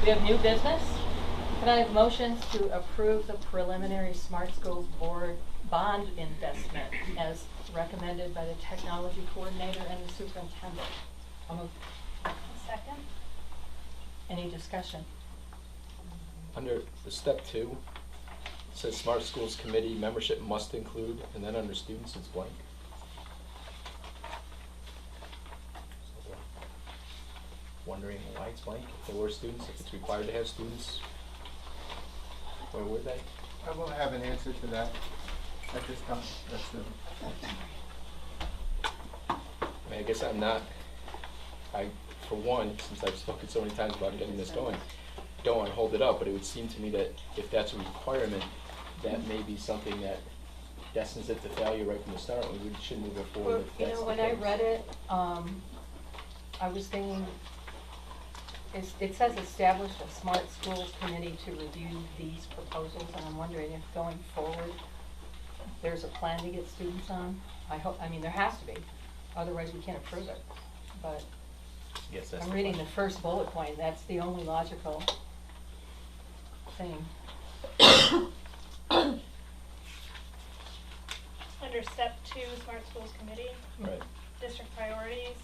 We have new business. Can I have motions to approve the preliminary Smart Schools Board bond investment as recommended by the technology coordinator and the superintendent? I'll move. Second? Any discussion? Under the step 2, it says Smart Schools Committee membership must include, and then under students it's blank. Wondering why it's blank, if there were students, if it's required to have students, where were they? I won't have an answer to that at this time. That's I mean, I guess for one, since I've spoken so many times about getting this going, don't want to hold it up, but it would seem to me that if that's a requirement, that may be something that destines it to failure right from the start, and we should move it forward if You that's know, the when I case. read it, I was thinking, it says establish a Smart Schools Committee to review these proposals, and I'm wondering if going forward, there's a plan to get students on. I mean, there has to be, otherwise we can't approve it. But Yes, that's I'm the reading the question. first bullet point, that's the only logical thing. Under step 2, Smart Schools Committee, Right. district priorities,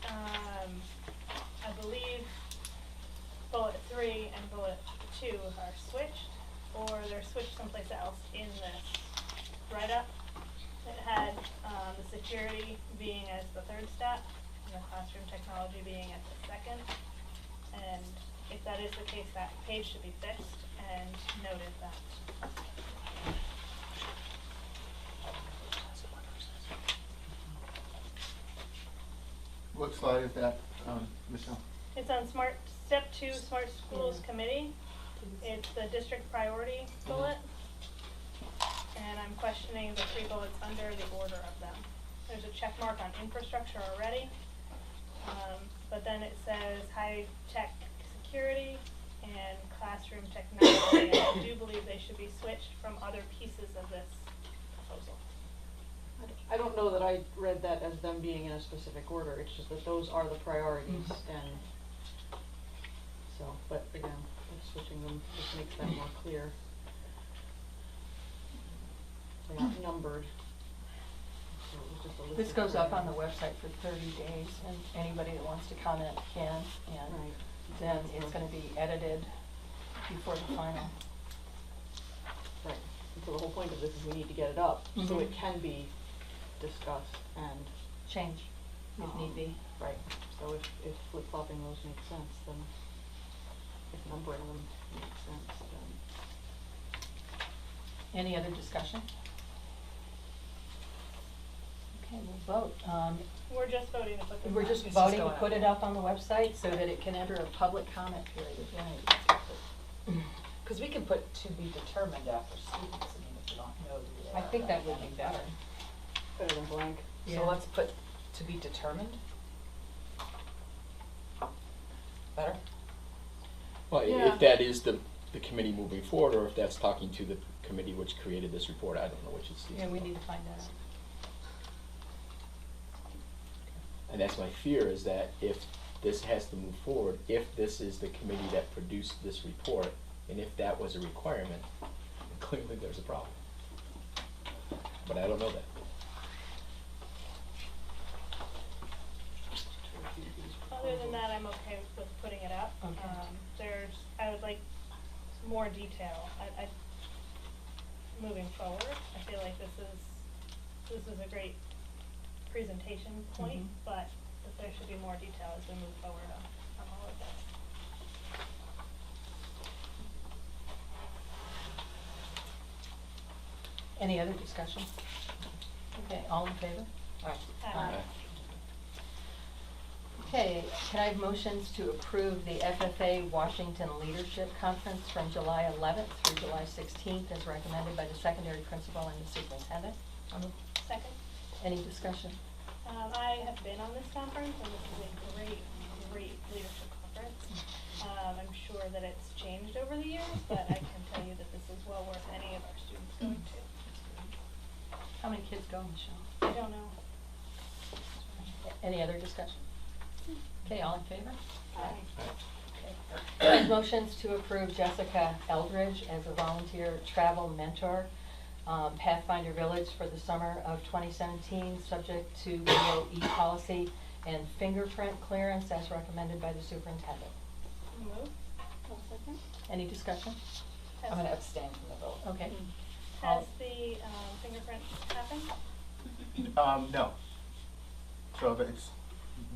I believe bullet 3 and bullet 2 are switched, or they're switched someplace else in this write-up. It had the security being as the 3rd step, and the classroom technology being at the 2nd. And if that is the case, that page should be fixed and noted that. What slide is that, Michelle? It's on step 2, Smart Schools Committee. It's the district priority bullet. And I'm questioning the 3 bullets under the order of them. There's a check mark on infrastructure already. But then it says high-tech security and classroom technology. And I do believe they should be switched from other pieces of this proposal. I don't know that I read that as them being in a specific order, it's just that those are the priorities, and so, but again, switching them just makes that more clear. They're not numbered. So it was just a list This of goes up on the priorities. website for 30 days, and anybody that wants to comment can, and Right. then it's gonna be edited before the final. Right, and so the whole point of this is we need to get it up, so Mhm. it can be discussed and. Change, if need be. Right, so if flip-flopping those makes sense, then if numbering them makes sense, then. Any other discussion? Okay, we'll vote. We're just voting to put this We're on. just It's just voting to going put up. it up on the website so that it can enter a public comment period. Because we can put to be determined after students, I mean, if we don't know who they are. I think that would be better. Better than blank. So Yeah. let's put to be determined. Better? Well, Yeah. if that is the committee moving forward, or if that's talking to the committee which created this report, I don't know which is. Yeah, we need to find that out. And that's my fear, is that if this has to move forward, if this is the committee that produced this report, and if that was a requirement, then clearly there's a problem. But I don't know that. Other than that, I'm okay with putting it up. Okay. I would like more detail. Moving forward, I feel like this is a great presentation point, Mhm. but that there should be more detail as we move forward on all of this. Any other discussion? Okay, all in favor? Aye. Okay, can I have motions to approve the FFA Washington Leadership Conference from July 11th through July 16th as recommended by the secondary principal and the superintendent? Second, Any discussion? I have been on this conference, and this is a great leadership conference. I'm sure that it's changed over the years, but I can tell you that this is well worth any of our students going to. How many kids go, Michelle? I don't know. Any other discussion? Okay, all in favor? Aye. Okay, perfect. Make motions to approve Jessica Eldridge as a volunteer travel mentor, Pathfinder Village for the summer of 2017, subject to BOE policy and fingerprint clearance as recommended by the superintendent. Move. Any discussion? I'm gonna abstain from the vote. Okay. Has the fingerprint happened? No. So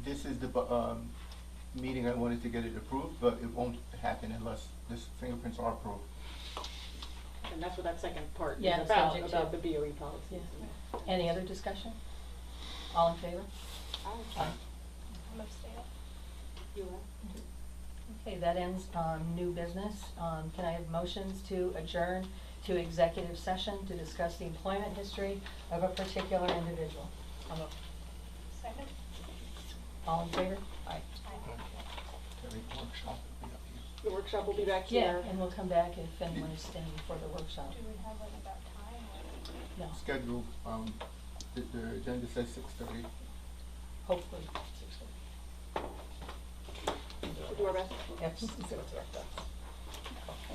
this is the, meeting I wanted to get it approved, but it won't happen unless this fingerprints are approved. And that's what that second part Yeah, is about, subject to- about the BOE policies. Yeah. Any other discussion? All in favor? Aye. I'm abstaining. Okay, that ends new business. Can I have motions to adjourn to executive session to discuss the employment history of a particular individual? Second? All in favor? Aye. Every workshop will be up here. The workshop will be back Yeah, here. and we'll come back if anyone is staying for the workshop. Do we have like about time or? No, Scheduled, the agenda says 6:30. hopefully. We'll do our best. Yep.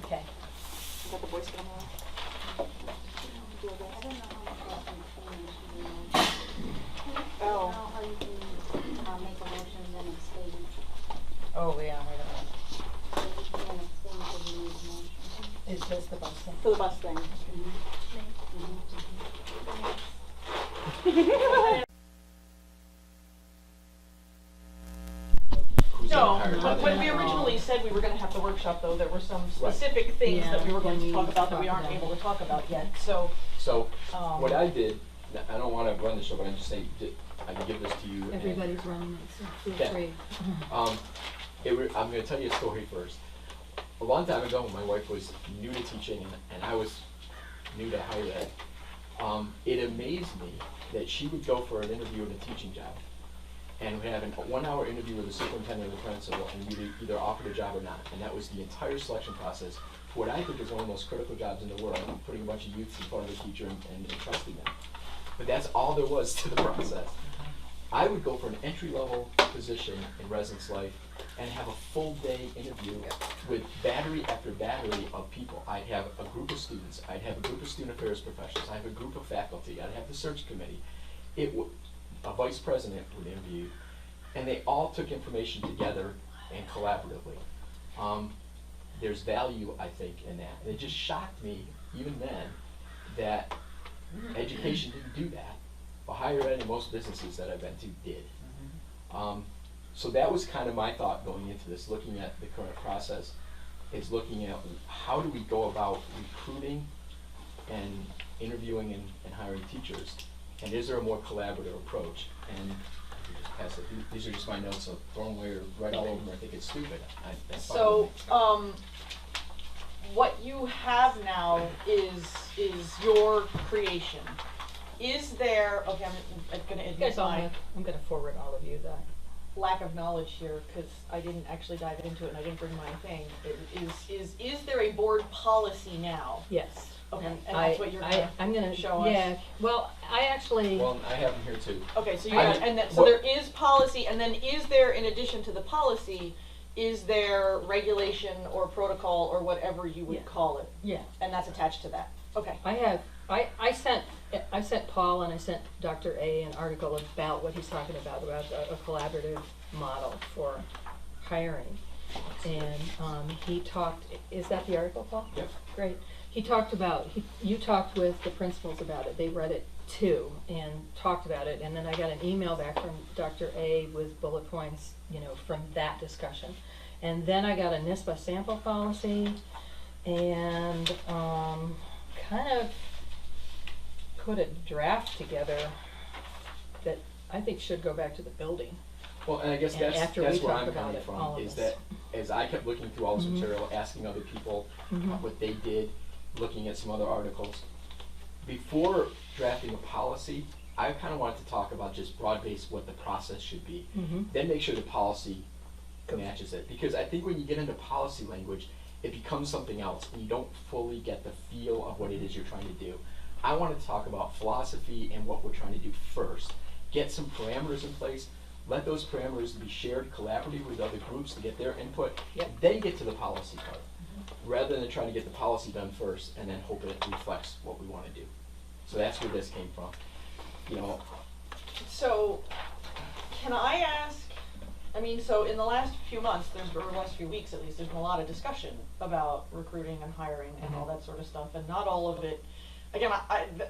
Okay. Is that the Boy Scout one? Do our best. I don't know how much information you know. I Oh. don't know how you can make a motion and then abstain. Oh, yeah, wait a minute. You can abstain because you need a motion. Is this the bus thing? For the bus thing. Who's No, gonna hire when that? we originally said we were gonna have the workshop though, there were some specific things that we were going to talk about that we aren't able to talk about yet, so, So, um. what I did, I don't wanna run the show, but I'm just saying, I can give this to you. and- Everybody's running it, so feel Yeah. free. I'm gonna tell you a story first. A long time ago, when my wife was new to teaching and I was new to higher ed, it amazed me that she would go for an interview in a teaching job and would have a 1-hour interview with the superintendent or the principal and we'd either offer the job or not. And that was the entire selection process for what I think is one of the most critical jobs in the world, putting a bunch of youths in front of a teacher and trusting them. But that's all there was to the process. I would go for an entry-level position in residence life and have a full-day interview with battery after battery of people. I'd have a group of students, I'd have a group of student affairs professionals, I'd have a group of faculty, I'd have the search committee. A vice president would interview, and they all took information together and collaboratively. There's value, I think, in that. And it just shocked me, even then, that education didn't do that. But higher ed and most businesses that I've been to did. So that was kind of my thought going into this, looking at the current process, is looking at how do we go about recruiting and interviewing and hiring teachers, and is there a more collaborative approach? And I can just pass it. These are just my notes, so throw them away or write all over them. I think it's stupid. That's fine with So, me. what you have now is your creation. Is there, okay, I'm gonna admit Yes, my I'm gonna forward all of you that. lack of knowledge here, because I didn't actually dive into it and I didn't bring my thing. Is there a board policy now? Yes. Okay, and I- that's what you're gonna I'm gonna show us? Yeah, well, I actually. Well, I have them here too. Okay, so you I got, just- and then, so what- there is policy, and then is there, in addition to the policy, is there regulation or protocol or whatever you would Yeah. call it? Yeah, And that's attached to that? Okay. I sent Paul and I sent Dr. A an article about what he's talking about a collaborative model for hiring. And he talked, is that the article, Paul? Yep. Great. He talked about, you talked with the principals about it, they read it too and talked about it. And then I got an email back from Dr. A with bullet points, from that discussion. And then I got a NISBA sample policy and kind of put a draft together that I think should go back to the building. Well, and I guess And that's after where we talk I'm about coming it, all from, of is us. that as I kept looking through all this Mhm. material, asking other people Mhm. what they did, looking at some other articles, before drafting a policy, I kind of wanted to talk about just broad-based what the process should be. Mhm. Then make sure the policy matches it. Because I think when you get into policy language, it becomes something else, and you don't fully get the feel of what it is you're trying to do. I want to talk about philosophy and what we're trying to do first. Get some parameters in place, let those parameters be shared collaboratively with other groups to get their input, Yep. then get to the policy part, rather than trying to get the policy done first and then hope it reflects what we want to do. So that's where this came from. You know, So, can I ask, I mean, so in the last few months, or last few weeks at least, there's been a lot of discussion about recruiting and hiring and all that sort of stuff, and not all of it, again,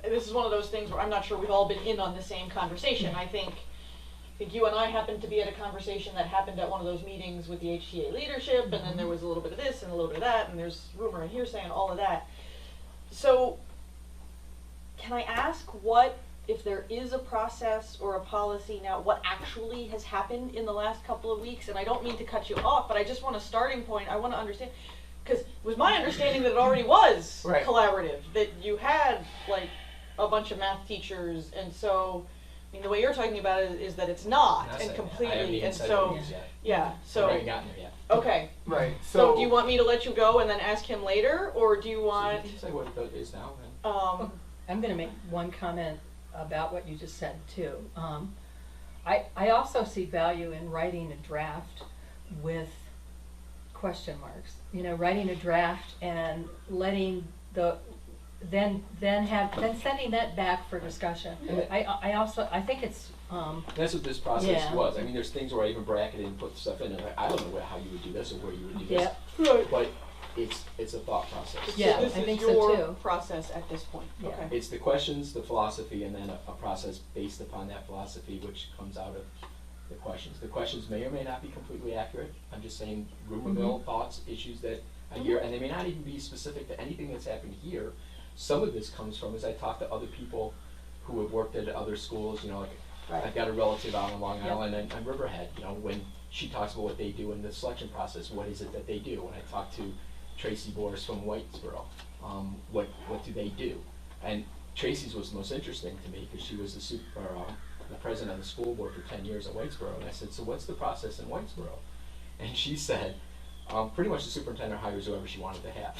this is one of those things where I'm not sure we've all been in on the same conversation. I think you and I happened to be at a conversation that happened at one of those meetings with the HTA leadership, and then there was a little bit of this and a little bit of that, and there's rumor and hearsay and all of that. So, can I ask what, if there is a process or a policy now, what actually has happened in the last couple of weeks? And I don't mean to cut you off, but I just want a starting point. I want to understand, because it was my understanding that it already was Right. collaborative, that you had like a bunch of math teachers, and so, I mean, the way you're talking about it is that it's not, not and saying that. I haven't completely, even and said so, it yet. yeah, I so, haven't gotten there yet. okay. Right, So do you want me to let you go and then ask him later, or do you So want, you can say what it is now, then. I'm gonna make one comment about what you just said too. I also see value in writing a draft with question marks. You know, writing a draft and letting then sending that back for discussion. I think it's, That's what this process Yeah. was. I mean, there's things where I even bracketed and put stuff in, and I don't know how you would do this or where you would do this. yeah, But it's a thought process. Yeah, so this I is think so your too. process at this point? Yeah. Okay. It's the questions, the philosophy, and then a process based upon that philosophy, which comes out of the questions. The questions may or may not be completely accurate. I'm just saying rumor mill thoughts, issues that I hear, and they may not even be specific to anything that's happened here. Some of this comes from as I talk to other people who have worked at other schools, you know, like Right. I've got a relative out on Long Yep. Island and Riverhead, you know, when she talks about what they do in the selection process, what is it that they do? When I talk to Tracy Boris from Whitesboro, what do they do? And Tracy's was the most interesting to me because she was the president of the school board for 10 years at Whitesboro, and I said, so what's the process in Whitesboro? And she said, pretty much the superintendent hires whoever she wanted to have.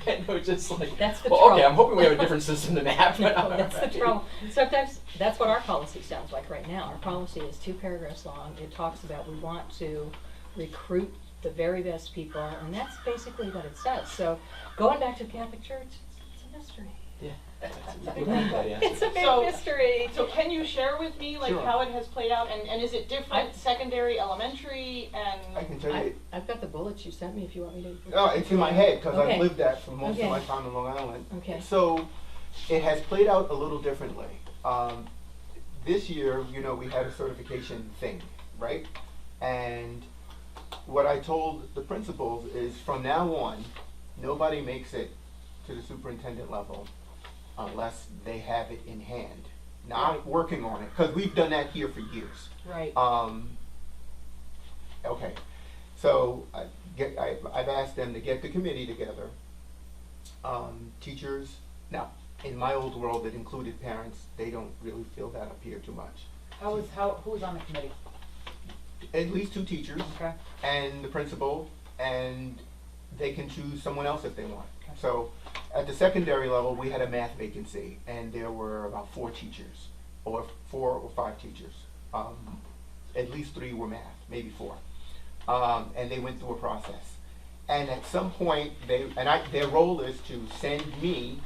And it was just like, That's the well, okay, trouble. I'm hoping we have a different system than that. no, But that's the trouble. Sometimes, that's what our policy sounds like right now. Our policy is 2 paragraphs long. It talks about we want to recruit the very best people, and that's basically what it says. So, going back to the Catholic Church, it's a mystery. Yeah, that's a good answer. It's a big So- mystery. So can you share with me like Sure. how it has played out, and is it different, secondary, elementary, and? I can tell you, I've got the bullets you sent me if you want me to. oh, it's in my head, because Okay. I've lived that for most Okay. of my time in Long Island. Okay. So, it has played out a little differently. This year, you know, we had a certification thing, right? And what I told the principals is from now on, nobody makes it to the superintendent level unless they have it in hand, not Right. working on it, because we've done that here for years. Right. Okay, so I've asked them to get the committee together. Teachers, now, in my old world, it included parents. They don't really feel that up here too much. Who was on the committee? At least 2 teachers Okay. and the principal, and they can choose someone else if they want. So at the secondary level, we had a math vacancy, and there were about 4 teachers, or 4 or 5 teachers. At least 3 were math, maybe 4. And they went through a process. And at some point, their role is to send me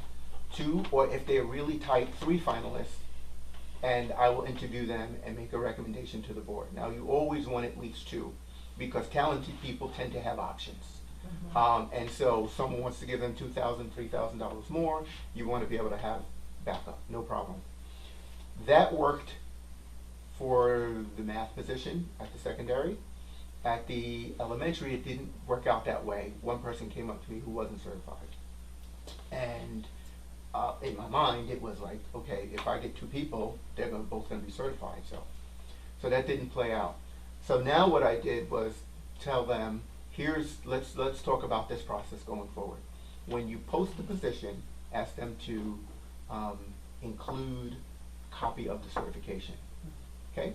2, or if they're really tight, 3 finalists, and I will interview them and make a recommendation to the board. Now, you always want at least 2, because talented people tend to have options. And so someone wants to give them $2,000, $3,000 more, you want to be able to have backup, no problem. That worked for the math position at the secondary. At the elementary, it didn't work out that way. One person came up to me who wasn't certified. And in my mind, it was like, okay, if I get 2 people, they're both going to be certified. So that didn't play out. So now what I did was tell them, let's talk about this process going forward. When you post the position, ask them to include a copy of the certification. Okay?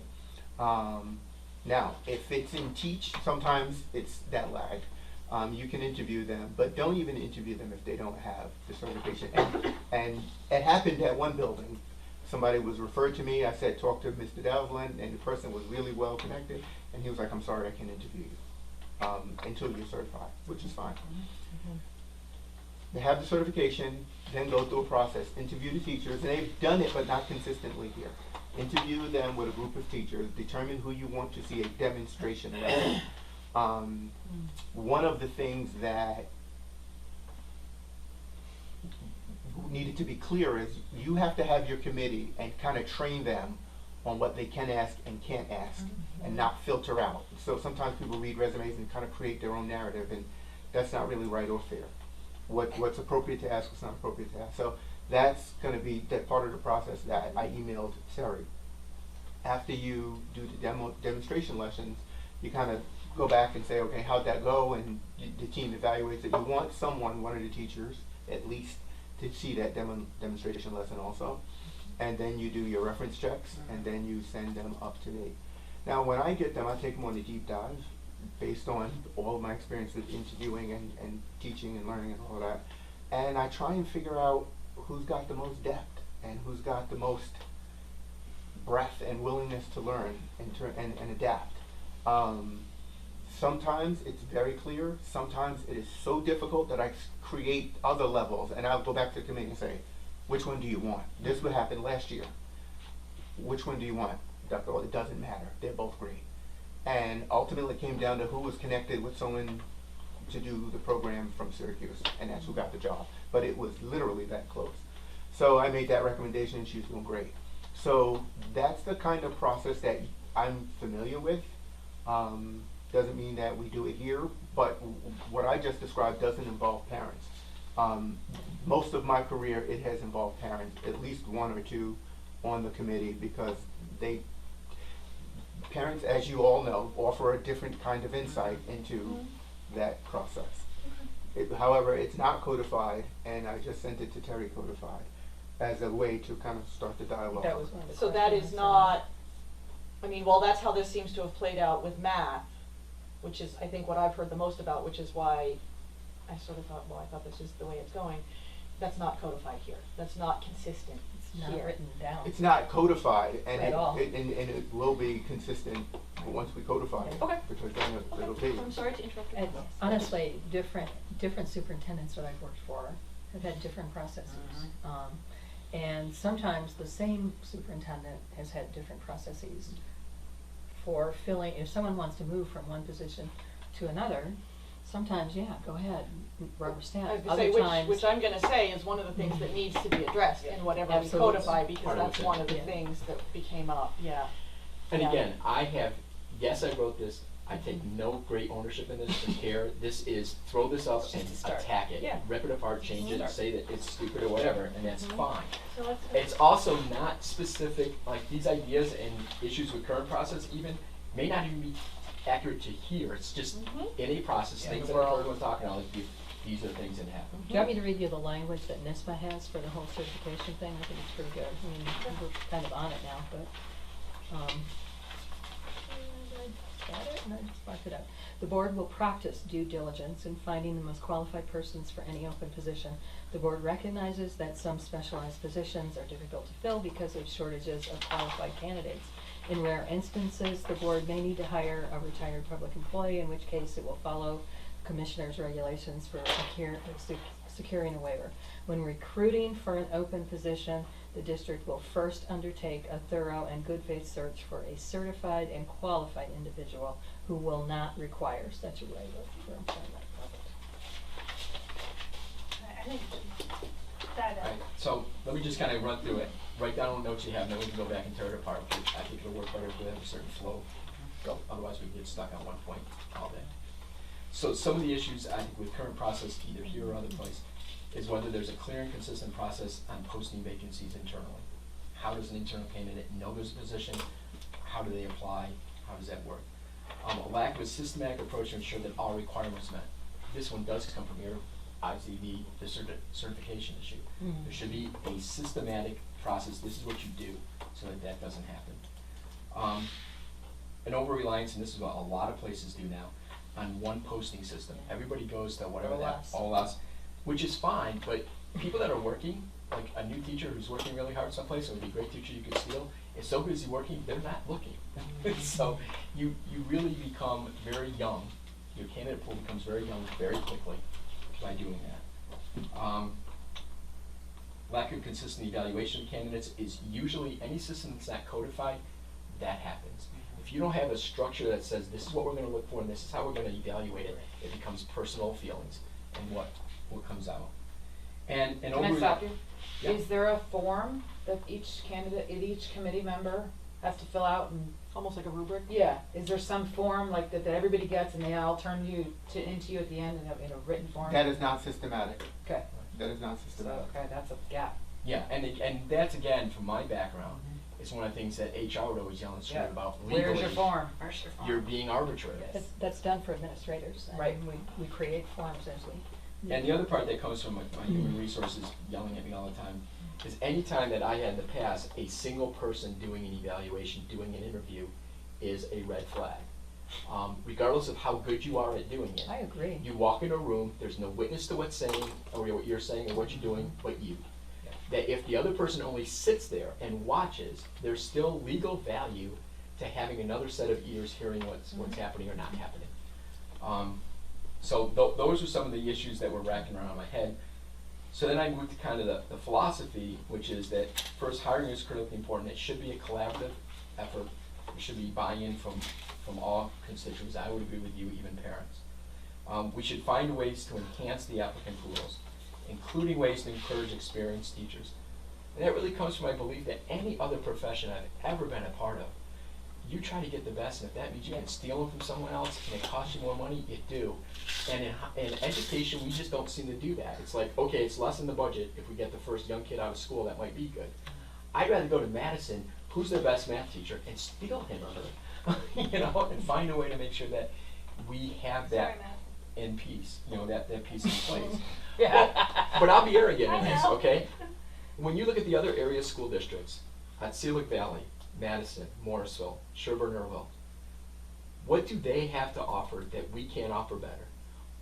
Now, if it's in teach, sometimes it's that lag. You can interview them, but don't even interview them if they don't have the certification. And it happened at one building. somebody was referred to me, I said, talk to Mr. Devlin, and the person was really well connected, and he was like, I'm sorry, I can't interview you, until you're certified, which is fine. They have the certification, then go through a process, interview the teachers, and they've done it, but not consistently here. Interview them with a group of teachers, determine who you want to see a demonstration lesson. One of the things that needed to be clear is you have to have your committee and kind of train them on what they can ask and can't ask, and not filter out. So sometimes people read resumes and kind of create their own narrative, and that's not really right or fair. What's appropriate to ask, what's not appropriate to ask. So that's going to be that part of the process that I emailed Sari. After you do the demonstration lessons, you kind of go back and say, okay, how'd that go? And the team evaluates it. You want someone, one of the teachers, at least, to see that demonstration lesson also. And then you do your reference checks, and then you send them up to date. Now, when I get them, I take them on a deep dive based on all of my experience with interviewing and teaching and learning and all of that. And I try and figure out who's got the most depth and who's got the most breadth and willingness to learn and adapt. Sometimes it's very clear. Sometimes it is so difficult that I create other levels, and I'll go back to the committee and say, which one do you want? This would happen last year. Which one do you want? Dr. It doesn't matter. They're both great. And ultimately it came down to who was connected with someone to do the program from Syracuse, and that's who got the job. But it was literally that close. So I made that recommendation, and she's doing great. So that's the kind of process that I'm familiar with. Doesn't mean that we do it here, but what I just described doesn't involve parents. Most of my career, it has involved parents, at least one or two on the committee, because parents, as you all know, offer a different kind of insight into that process. However, it's not codified, and I just sent it to Terry codified as a way to kind of start the dialogue. That was one of the So that is questions, not, I mean, well, that's how this seems to have played out with math, which is, I think, what I've heard the most about, which is why I sort of thought, well, I thought this is the way it's going. That's not codified here. That's not consistent It's not here. written down. It's not codified, and At all. it will be consistent once we codify it. Okay. Because then it'll be. I'm sorry to interrupt you. And honestly, different superintendents that I've worked for have had different processes. And sometimes the same superintendent has had different processes for filling. If someone wants to move from one position to another, sometimes, yeah, go ahead, rubber stamp. I was gonna Other say, times, which I'm gonna say is one of the things that needs to be addressed in whatever we Absolutely. codify, because Part of that's it, one of the yeah. things that became up, yeah. And Yeah. again, yes, I wrote this. I take no great ownership in this or care. This is throw this up and Just a start. attack it. Yeah. Rip it apart, change it, Start. say that it's stupid or whatever, and that's fine. So let's. It's also not specific, like these ideas and issues with current process even may not even be accurate to here. It's just in a process, Yeah, things the that world. everyone's talking about, like these are things that happen. Do you want me to read you the language that NISBA has for the whole certification thing? I think it's pretty good. I mean, we're kind of on it now, but, got it, and I just locked it up. The board will practice due diligence in finding the most qualified persons for any open position. The board recognizes that some specialized positions are difficult to fill because of shortages of qualified candidates. In rare instances, the board may need to hire a retired public employee, in which case it will follow commissioner's regulations for securing a waiver. When recruiting for an open position, the district will first undertake a thorough and good faith search for a certified and qualified individual who will not require such a waiver for employment. I think that, Right, so let me just kind of run through it. Write down notes you have, then we can go back and tear it apart. I think it'll work better if we have a certain flow. Otherwise, we can get stuck on one point all day. So some of the issues, I think, with current process, either here or other place, is whether there's a clear and consistent process on posting vacancies internally. How does an internal candidate know there's a position? How do they apply? How does that work? A lack of a systematic approach to ensure that all requirements met. This one does come from here, ICD, the certification issue. There should be a systematic process. This is what you do, so that that doesn't happen. An over-reliance, and this is what a lot of places do now, on one posting system. Everybody goes to whatever that, OLS. OLS, which is fine, but people that are working like a new teacher who's working really hard someplace, it would be a great teacher you could steal, is so busy working, they're not looking. So you really become very young, your candidate pool becomes very young very quickly by doing that. Lack of consistent evaluation of candidates is usually, any system that's not codified, that happens. If you don't have a structure that says this is what we're gonna look for and this is how we're gonna evaluate it, it becomes personal feelings and what comes out. And Can over I stop you? Yeah. Is there a form that each candidate, each committee member has to fill out and, Almost like a rubric? yeah, is there some form like that everybody gets and they all turn into you at the end in a written form? That is not systematic. Okay, That is not so, systematic. okay, that's a gap. Yeah, and that's again, from my background, it's one of the things that HR would always yell and scream Yeah. about legally. Where's your form? Where's your form? You're being arbitrary. Yes. That's done for administrators, Right. and we create forms as we. And the other part that comes from my human resources yelling at me all the time is any time that I had in the past a single person doing an evaluation, doing an interview, is a red flag. Regardless of how good you are at doing it. I agree. You walk in a room, there's no witness to what's saying, or what you're saying, or what you're doing, but you. That if the other person only sits there and watches, there's still legal value to having another set of ears hearing what's happening or not happening. So those are some of the issues that were racking around my head. So then I moved to kind of the philosophy, which is that first, hiring is critically important. It should be a collaborative effort. There should be buy-in from all constituents. I would agree with you, even parents. We should find ways to enhance the applicant pools, including ways to encourage experienced teachers. And that really comes from my belief that any other profession I've ever been a part of, you try to get the best, and if that means you can steal them from someone else and it costs you more money, you do. And in education, we just don't seem to do that. It's like, okay, it's less in the budget if we get the first young kid out of school, that might be good. I'd rather go to Madison, who's their best math teacher, and steal him or her, you know, and find a way to make sure that we have Sorry, that Matt. in peace, you know, that piece in place. Yeah. But I'll be arrogant in I this, know. okay? When you look at the other area school districts, at Sealick Valley, Madison, Morrisville, Sherburne-Erville, what do they have to offer that we can't offer better?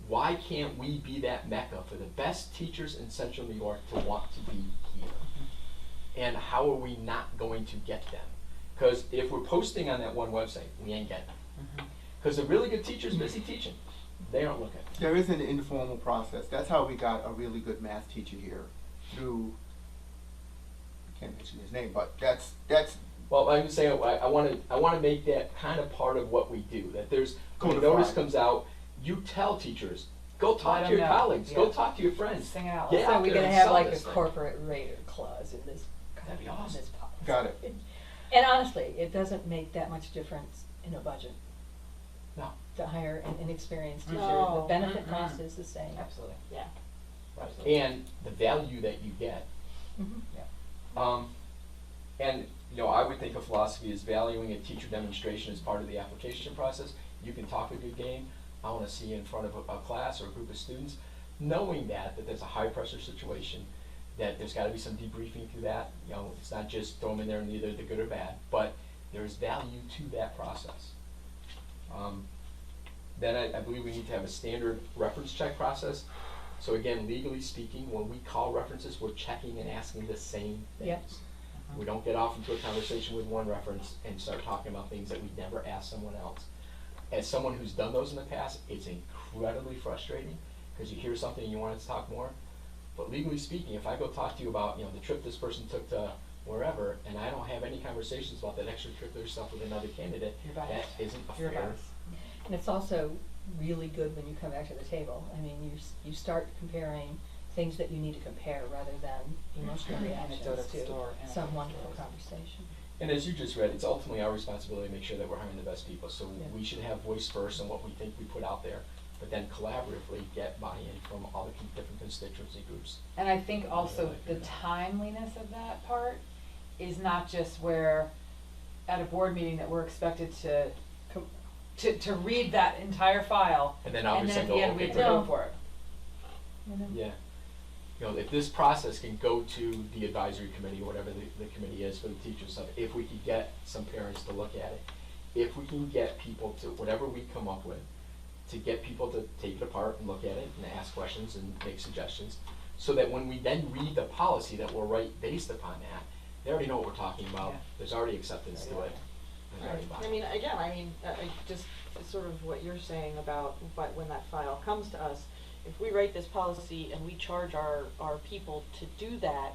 Why can't we be that mecca for the best teachers in Central New York to want to be here? And how are we not going to get them? Because if we're posting on that one website, we ain't getting them. Because the really good teachers busy teaching, they aren't looking. There is an informal process. That's how we got a really good math teacher here through, I can't mention his name, but that's Well, I'm saying I want to make that kind of part of what we do. That there's when a notice Codified. comes out, you tell teachers, go Let talk to 'em your know, colleagues, go yeah. talk to your friends. Sing it out Get loud. So out we're there gonna and have sell like a this thing. corporate raider clause in this. That'd be in awesome. this policy. Got it. And honestly, it doesn't make that much difference in a budget No, to hire an inexperienced teacher. No. The benefit Mm-mm. cost is the same. Absolutely. Yeah. right. And the value that you get. Mhm. And you know, I would think a philosophy is valuing a teacher demonstration as part of the application process. You can talk a good game. I want to see you in front of a class or a group of students, knowing that there's a high pressure situation, that there's got to be some debriefing through that. You know, it's not just throw them in there and either they're good or bad, but there's value to that process. Then I believe we need to have a standard reference check process. So again, legally speaking, when we call references, we're checking and asking the same things. Yep. We don't get off into a conversation with one reference and start talking about things that we've never asked someone else. As someone who's done those in the past, it's incredibly frustrating because you hear something and you want us to talk more. But legally speaking, if I go talk to you about, you know, the trip this person took to wherever, and I don't have any conversations about that extracurricular stuff with another candidate, You're that biased. isn't a You're fair. biased. And it's also really good when you come back to the table. I mean, you start comparing things that you need to compare rather than emotional reactions Anecdote of to store, some anecdote wonderful stories. conversation. And as you just read, it's ultimately our responsibility to make sure that we're hiring the best people. So Yeah. we should have voice first on what we think we put out there, but then collaboratively get buy-in from all the different constituency groups. And I think also the timeliness of that part is not just where at a board meeting that we're expected to read that entire file And then and obviously then at go, the end we okay, have to No. vote for it. You know? yeah. You know, if this process can go to the advisory committee or whatever the committee is for the teachers stuff, if we could get some parents to look at it, if we can get people to, whatever we come up with, to get people to take it apart and look at it and ask questions and make suggestions, so that when we then read the policy that we'll write based upon that, they already know what we're talking about, Yeah. there's already acceptance to it, there's already buy-in. I mean, again, I just, sort of what you're saying about when that file comes to us, if we write this policy and we charge our people to do that,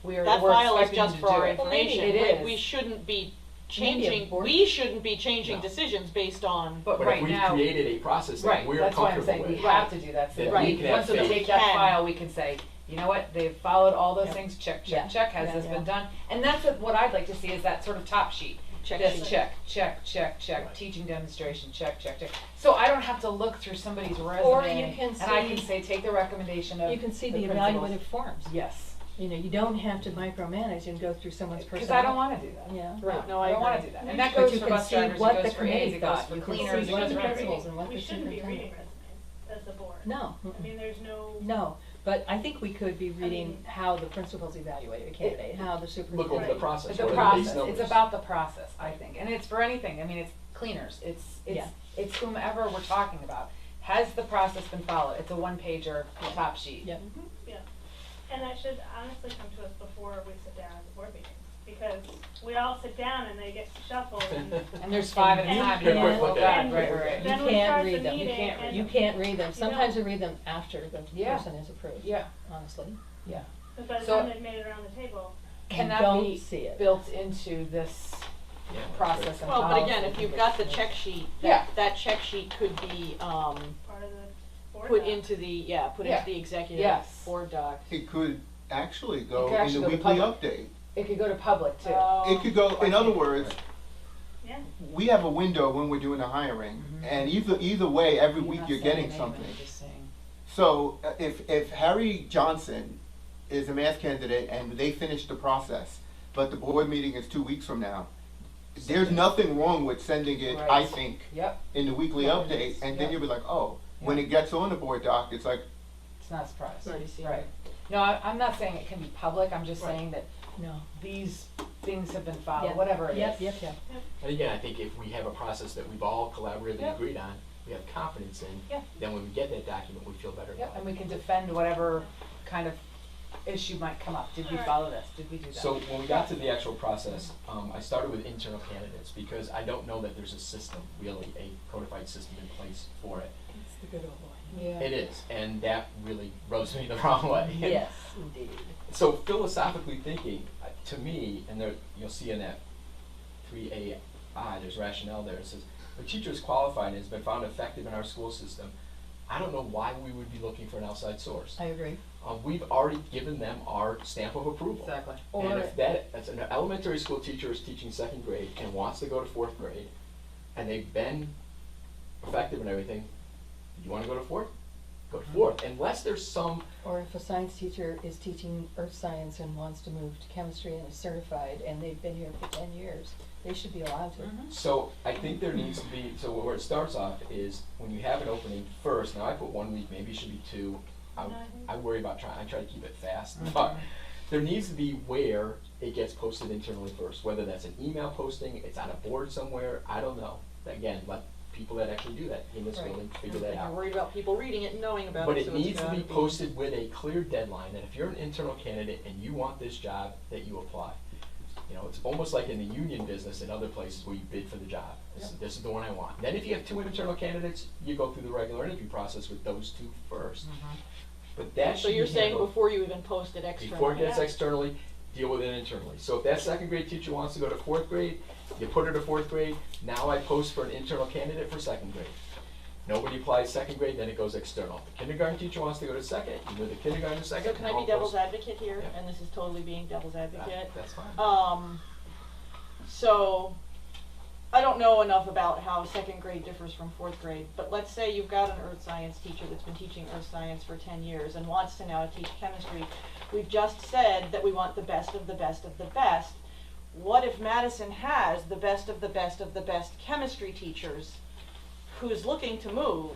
We're file is expecting just them for to do our it. Well, maybe information. it is. We shouldn't be Maybe a changing, board- we shouldn't be changing No. decisions based on. But But right if we've now, created a process that right, we're that's why I'm comfortable saying with. we have to do that, so Then that we we, can have once we faith. take that Can. file, we can say, you know what, they've followed all those Yeah. things, check, Yeah. check, check, has Yeah. this been Yeah. done? And that's what I'd like to see, is that sort of top sheet. Check This sheet. check, check, check, check, Right. teaching demonstration, check, check, check. So I don't have to look through somebody's resume, Or you can and I can see- say, take the recommendation of You can see the principals. evaluative forms. Yes, You know, you don't have to micromanage and go through someone's because personality. I don't wanna do that. Yeah. Right, no, I don't wanna agree. do that, and that But goes you for can bus see drivers, what it the goes for aides, committee it goes thought. for You can cleaners, see it what goes the for principals everything. and what We the shouldn't be reading superintendent. resumes as a board. No. I mean, there's no. No, but I think we could be reading mean- how the principals evaluate a candidate, how the Look superintendent. over the Right. process, But what the are the base process, numbers? it's about the process, I think, and it's for anything, I mean, it's cleaners, Yeah. it's whomever we're talking about. Has the process been followed? It's a one-pager, top sheet. Yep. Yeah, and that should honestly come to us before we sit down at the board meetings, because we all sit down and they get shuffled and. And there's five at a And- time, you're and- like, oh God, and right, right, You Then we can't start the read them. You meeting can't read and- You can't read them. You Sometimes don't. we read them after the Yeah. person is approved, yeah, honestly. yeah. But by the So- time they've made it around the table, Can You that don't be see it. built into this Yeah, that's process and Well, policy? but again, if you've got the check sheet, Yeah. that check sheet could be, part of the board. put doc. into the, put Yeah. into the executive Yes. board doc. It could actually go could in actually the go to weekly public. update. It could go to public too. It could go, in other words, Yeah, we have a window when we're doing the hiring, Mhm. and either way, every You're week not you're saying getting a name, something. I'm just saying. So if Harry Johnson is a math candidate and they finish the process, but the board meeting is 2 weeks from now, there's nothing wrong with sending it, I Right. think, Yep, in the weekly Yeah, it update, is. and then Yeah. you'll be like, oh, when Yeah. it gets on the board doc, it's like, it's not a surprise. Already seen Right. it. No, I'm not saying it can be public, I'm just Right. saying that No. these things have been followed, Yeah. whatever it is. Yep. And again, I think if we have a process that we've all collaboratively Yeah. agreed on, we have confidence in, Yeah. then when we get that document, we feel better Yep, about and it. we can defend whatever kind of issue might come up. Did we Alright. follow this? Did we do that? So when we got to the actual process, I started with internal candidates because I don't know that there's a system, really, a codified system in place for it. It's the good old boy. Yeah. It is, and that really rubs me the wrong way. Yes, indeed. So philosophically thinking, to me, and there, you'll see in that 3AI, there's rationale there, it says, the teacher is qualified and has been found effective in our school system. I don't know why we would be looking for an outside source. I agree. We've already given them our stamp of approval. Exactly. And Or- if that's an elementary school teacher is teaching second grade and wants to go to fourth grade, and they've been effective and everything, you wanna go to fourth? Go to fourth, unless there's some, Or if a science teacher is teaching earth science and wants to move to chemistry and is certified and they've been here for 10 years, they should be allowed to. Mhm. so I think there needs to be, so where it starts off is when you have an opening first, now I put 1 week, maybe it should be 2. I worry about I try to keep it fast, but there needs to be where it gets posted internally first, whether that's an email posting, it's on a board somewhere, I don't know. Again, let people that actually do that in this Right. building figure that You're out. worried about people reading it and knowing about But it, it so it's needs to gotta be posted with a clear deadline, that if you're an internal candidate and you want this job, that you apply. You know, it's almost like in the union business and other places where you bid for the job. This is the one I want. Then if you have 2 internal candidates, you go through the regular interview process with those 2 first. But that should So be you're saying handled before you even post it externally? before it gets Yeah. externally, deal with it internally. So if that second grade teacher wants to go to fourth grade, you put her to fourth grade, now I post for an internal candidate for second grade. Nobody applies second grade, then it goes external. The kindergarten teacher wants to go to second, you move the kindergarten to second. So can I and be all devil's post- advocate here? Yeah. And this is totally being devil's advocate. That's fine. So, I don't know enough about how second grade differs from fourth grade, but let's say you've got an earth science teacher that's been teaching earth science for 10 years and wants to now teach chemistry. We've just said that we want the best of the best of the best. What if Madison has the best of the best of the best chemistry teachers who's looking to move?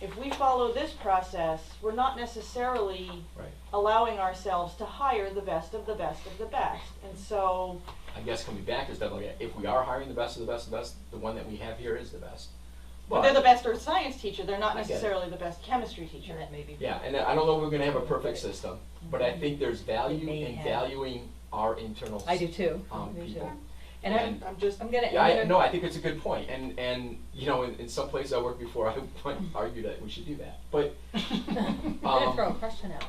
If we follow this process, we're not necessarily Right. allowing ourselves to hire the best of the best of the best. And so, I guess coming back is that, like, if we are hiring the best of the best of the best, the one that we have here is the best. But they're the best earth science teacher, they're not I get it. necessarily the best chemistry teacher. And that may be. Yeah, and I don't know if we're gonna have a perfect system, but I think there's value may in have. valuing our internal I do too. I do people. too. And And I'm just, I'm gonna. Yeah, I'm gonna- no, I think it's a good point, and you know, in some places I worked before, I would argue that we should do that, but I'm gonna throw a question out.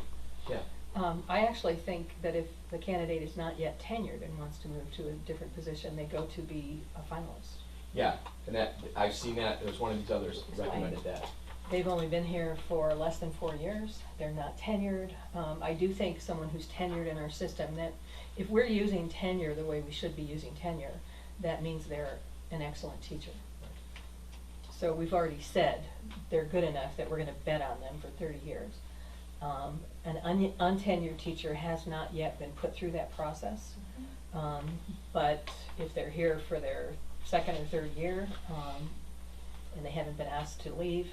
yeah, I actually think that if the candidate is not yet tenured and wants to move to a different position, they go to be a finalist. yeah, and that I've seen that. There was one of these others recommended that. They've only been here for less than 4 years, they're not tenured. I do think someone who's tenured in our system, that if we're using tenure the way we should be using tenure, that means they're an excellent teacher. So we've already said they're good enough that we're gonna bet on them for 30 years. An untenured teacher has not yet been put through that process. But if they're here for their second or third year, and they haven't been asked to leave,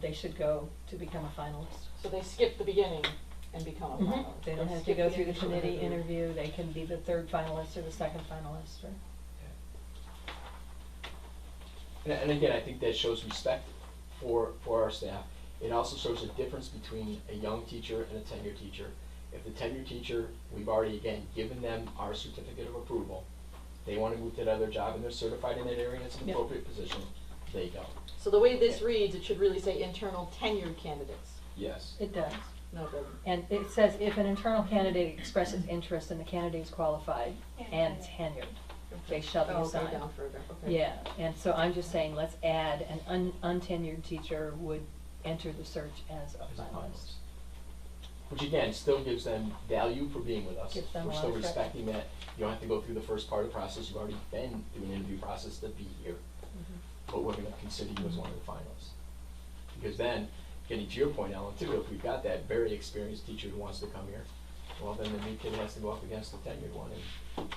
they should go to become a finalist. so they skip the beginning and become a finalist. They don't have to skip go through the initial committee interview, they can be the third finalist or the second finalist, or. And again, I think that shows respect for our staff. It also shows a difference between a young teacher and a tenured teacher. If the tenured teacher, we've already, again, given them our certificate of approval, they want to move to another job and they're certified in that area and it's an Yep. appropriate position, they go. So the way this reads, it should really say internal tenured candidates. Yes. It does. No, it doesn't. And it says if an internal candidate expresses interest and the candidate is qualified and tenured, they shall be Oh, assigned. go down further, okay. Yeah, and so I'm just saying, let's add an untenured teacher would enter the search as a As a finalist. finalist. Which again, still gives them value for being with us. Gives them a We're lot still of credit. respecting that you don't have to go through the first part of the process, you've already been through an interview process to be here. But we're gonna consider you as one of the finalists. Because then, getting to your point, Ellen, too, if we've got that very experienced teacher who wants to come here, well, then the new kid has to go up against the tenured one and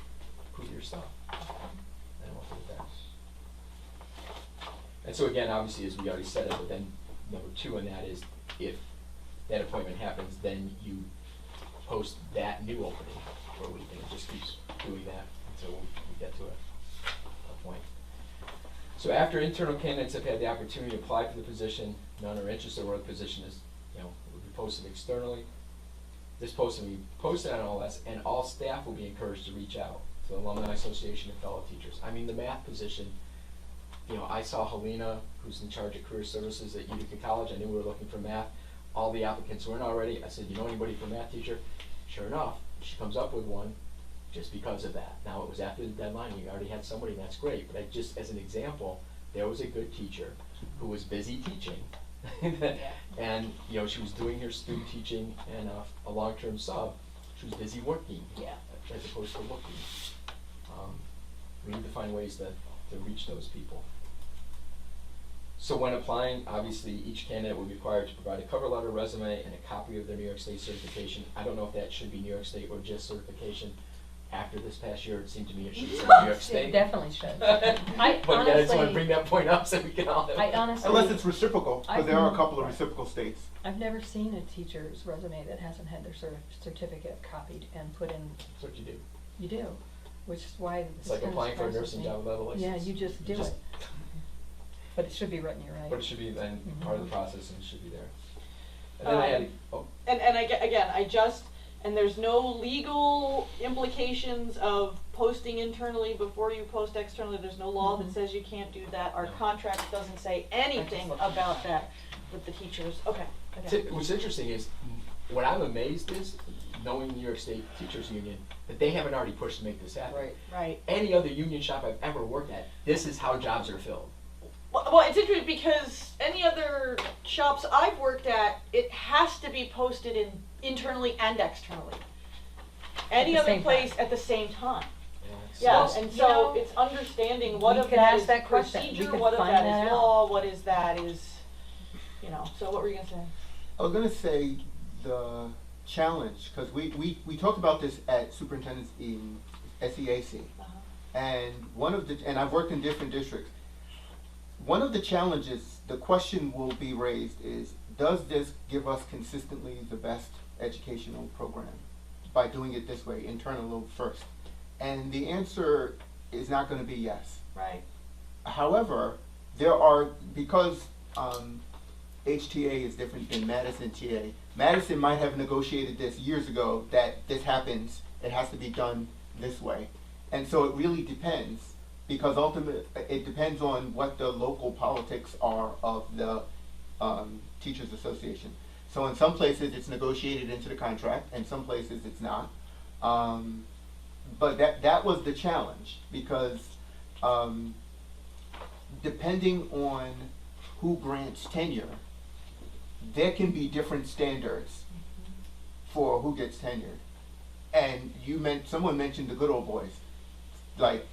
prove your stuff. And we'll do that. And so again, obviously, as we already said it, but then number two in that is if that appointment happens, then you post that new opening for a week, and it just keeps doing that until we get to a point. So after internal candidates have had the opportunity to apply for the position, none are interested, or the position is, will be posted externally. This posting will be posted on OLS, and all staff will be encouraged to reach out to the Alumni Association and fellow teachers. I mean, the math position, I saw Helena, who's in charge of career services at Utica College. I knew we were looking for math. All the applicants were in already. I said, you know anybody for math teacher? Sure enough, she comes up with one just because of that. Now, it was after the deadline, you already had somebody, and that's great. But just as an example, there was a good teacher who was busy teaching. And, she was doing her student teaching and a long-term sub. She was busy working. Yeah. As opposed to looking. We need to find ways to reach those people. So when applying, obviously, each candidate will be required to provide a cover letter, resume, and a copy of their New York State certification. I don't know if that should be New York State or just certification. After this past year, it seemed to me it should say New York State. It definitely should. But again, I just want to honestly- bring that point up so we can all have. I honestly. Unless it's reciprocal, because there are a couple of Right. reciprocal states. I've never seen a teacher's resume that hasn't had their certificate copied and put in. That's what you do. You do, which is why It's this like kind of applying for a stresses nursing me. job without a license. Yeah, you just do it. But it should be written, you're right. But it should be then part of the process and it should be there. And Um, then I had, And and there's no legal implications of posting internally before you post externally. There's no law that says you can't do that. Our No. contract doesn't say anything about that with the teachers. Okay. What's interesting is, what I'm amazed is, knowing New York State Teachers Union, that they haven't already pushed to make this happen. Right. Right. Any other union shop I've ever worked at, this is how jobs are filled. Well, it's interesting because any other shops I've worked at, it has to be posted internally and externally. Any the other same place time. at the same time. It's Yeah, just- and You so know, it's understanding what we of could that ask is that question. We procedure, could what of find that that is out. law, what is that is, so what were you gonna say? I was gonna say the challenge, because we talked about this at superintendents in SEAC. And I've worked in different districts. One of the challenges, the question will be raised is, does this give us consistently the best educational program by doing it this way, internal first? And the answer is not gonna be yes. Right. However, there are, because, HTA is different than Madison TA. Madison might have negotiated this years ago, that this happens, it has to be done this way. And so it really depends, because ultimately, it depends on what the local politics are of the, teachers association. So in some places, it's negotiated into the contract, and some places it's not. But that was the challenge, because, depending on who grants tenure, there can be different standards for who gets tenured. And someone mentioned the good old boys. Like,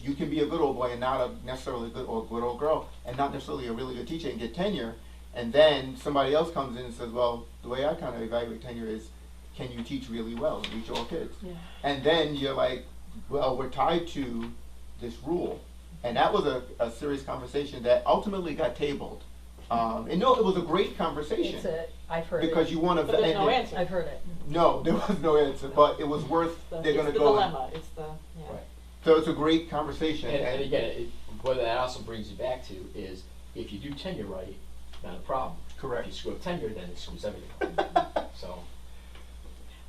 you can be a good old boy and not a necessarily good old girl, and not necessarily a really good teacher and get tenure. And then somebody else comes in and says, well, the way I kind of evaluate tenure is, can you teach really well and reach all kids? Yeah. And then you're like, well, we're tied to this rule. And that was a serious conversation that ultimately got tabled. And no, it was a great conversation. I've heard it. Because you want to. But there's no answer. I've heard it. No, there was no answer, but it was worth, they're gonna It's the go. dilemma, it's the, yeah. Right. So it's a great conversation. And again, what that also brings you back to is, if you do tenure right, not a problem. Correct. If you screw up tenure, then it screws everything up. So,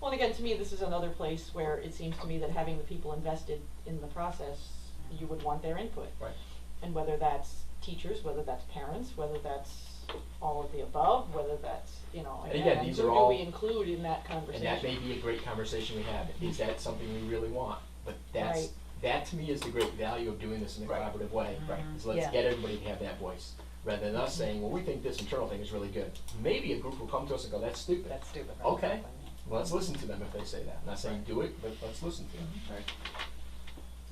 Well, and again, to me, this is another place where it seems to me that having the people invested in the process, you would want their input. right. And whether that's teachers, whether that's parents, whether that's all of the above, whether that's, you know, And again, and these who are all- do we include in that And conversation? that may be a great conversation we have. Is that something we really want? But that's, Right. that to me is the great value of doing this in a Right. collaborative way. Right. Is let's Yeah. get everybody to have that voice, rather than us saying, well, we think this internal thing is really good. Maybe a group will come to us and go, that's stupid. That's stupid. Okay. Well, let's listen to them if they say that. I'm not saying do it, but let's listen to them. Right.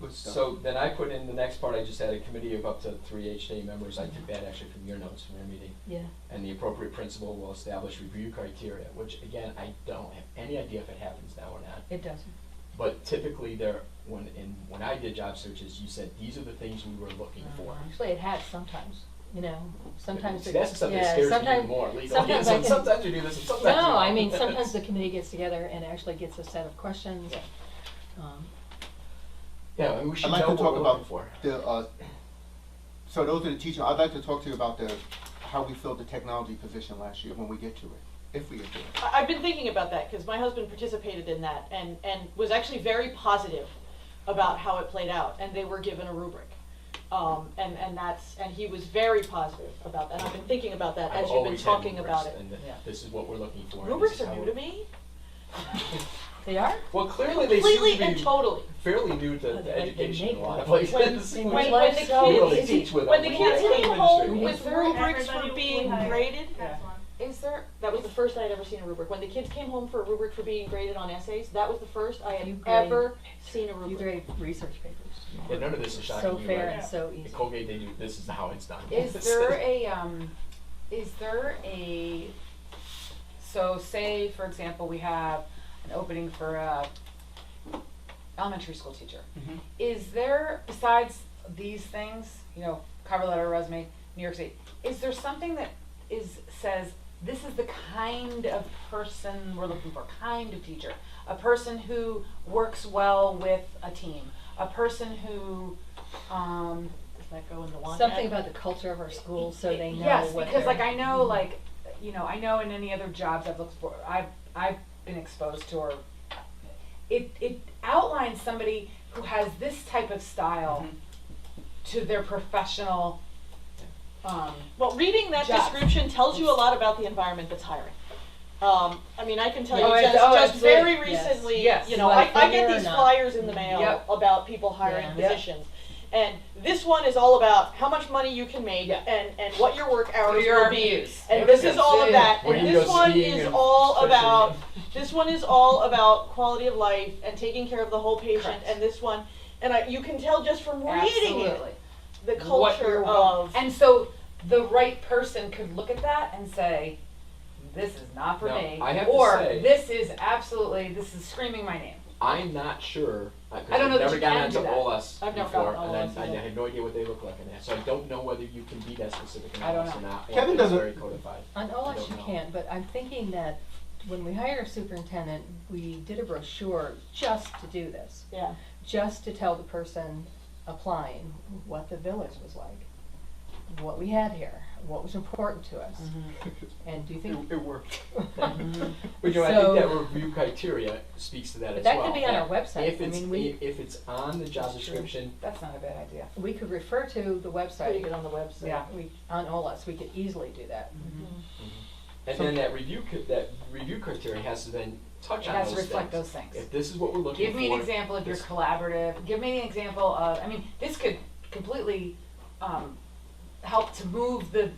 Good stuff. So then I put in the next part, I just had a committee of up to 3 HTA members. I took that actually from your notes from your meeting. Yeah. And the appropriate principal will establish review criteria, which again, I don't have any idea if it happens now or not. It doesn't. But typically when I did job searches, you said, these are the things we were looking for. Actually, it has sometimes, you know, sometimes. See, it- that's the stuff that yeah, scares me sometimes- even more legally. sometimes I can- Sometimes we do this and sometimes we No, don't. I mean, sometimes the committee gets together and actually gets a set of questions. Yeah. Um, Yeah, and we should I'd like know to what talk we're about looking for. the, so those are the teachers, I'd like to talk to you about how we filled the technology position last year when we get to it, if we get to it. I've been thinking about that, because my husband participated in that, and was actually very positive about how it played out, and they were given a rubric. And he was very positive about that, and I've been thinking about that I've as you've been always had talking rubrics, about it. and Yeah. this is what we're looking for. and Rubrics this is are how new we're- to me, They are? Well, clearly they seem completely to and be totally. fairly new to Like they education in a make lot of them. places. When- When Which the life's kids, so We really easy. teach with when them. the We kids work in came the home industry. with rubrics for Everybody being we hired graded, has one. Is there, that was the first I had ever seen a rubric. When the kids came home for a rubric for being graded on essays, that was the first I You had grade- ever seen a You rubric. grade research papers. Yeah, none of this is shocking So you, fair right? and so easy. At Colgate, they do, this is how it's done. is there a, so say, for example, we have an opening for a elementary school teacher. Mhm. Is there, besides these things, you know, cover letter, resume, New York State, is there something that says, this is the kind of person we're looking for, kind of teacher? A person who works well with a team, a person who, Does that go in the one? Something about the culture of our schools, so they know yes, what because they're- like I know, like, you know, I know in any other jobs I've looked for, I've been exposed to, or it outlines somebody who has this type of style to their professional, Well, reading that Jobs. description tells you a lot about the environment that's hiring. I mean, I can tell you Oh, just, it's- just very absolutely. Yes. recently, Yes. you know, Well, I get figure or these not. flyers in the mail Yep. about people hiring Yeah. positions. And this one is all about how much money you can make Yeah. and what your work hours your will be. RVUs. And Yep. this is all of that. Where And you this go one skiing is and all fishing. about, this one is all about quality of life and taking care of the whole patient. Correct. And this one, and you can tell just from reading it, absolutely. the What culture you're of. And so the right person could look at that and say, this is not for Now, me, I have to or say- this is screaming my name. I'm not sure, because I don't know I've that never you gotten can onto do that. OLS I've never before, gotten and OLS I either. have no idea what they look like in that, so I don't know whether you can be that specific in I don't OLS or know. not, or Kevin if it's doesn't- very codified. On I OLS don't you know. can, but I'm thinking that when we hire a superintendent, we did a brochure just to do this. Yeah. Just to tell the person applying what the village was like. what we had here, what was important to us. Mhm. And do you think, It worked. Mhm. But you know, I So- think that review criteria speaks to that But as that well. could be on our that website. If I it's, mean, we- if it's on the job That's true. description, That's not a bad idea. we could refer to the website. Putting it on the website. Yeah. We, on OLS, we could easily do that. Mhm. and So- then that review criteria has to then touch It on has those to reflect things. those things. If this is what we're looking for. Give me an example of your this- collaborative, give me an example of, I mean, this could completely, help to move the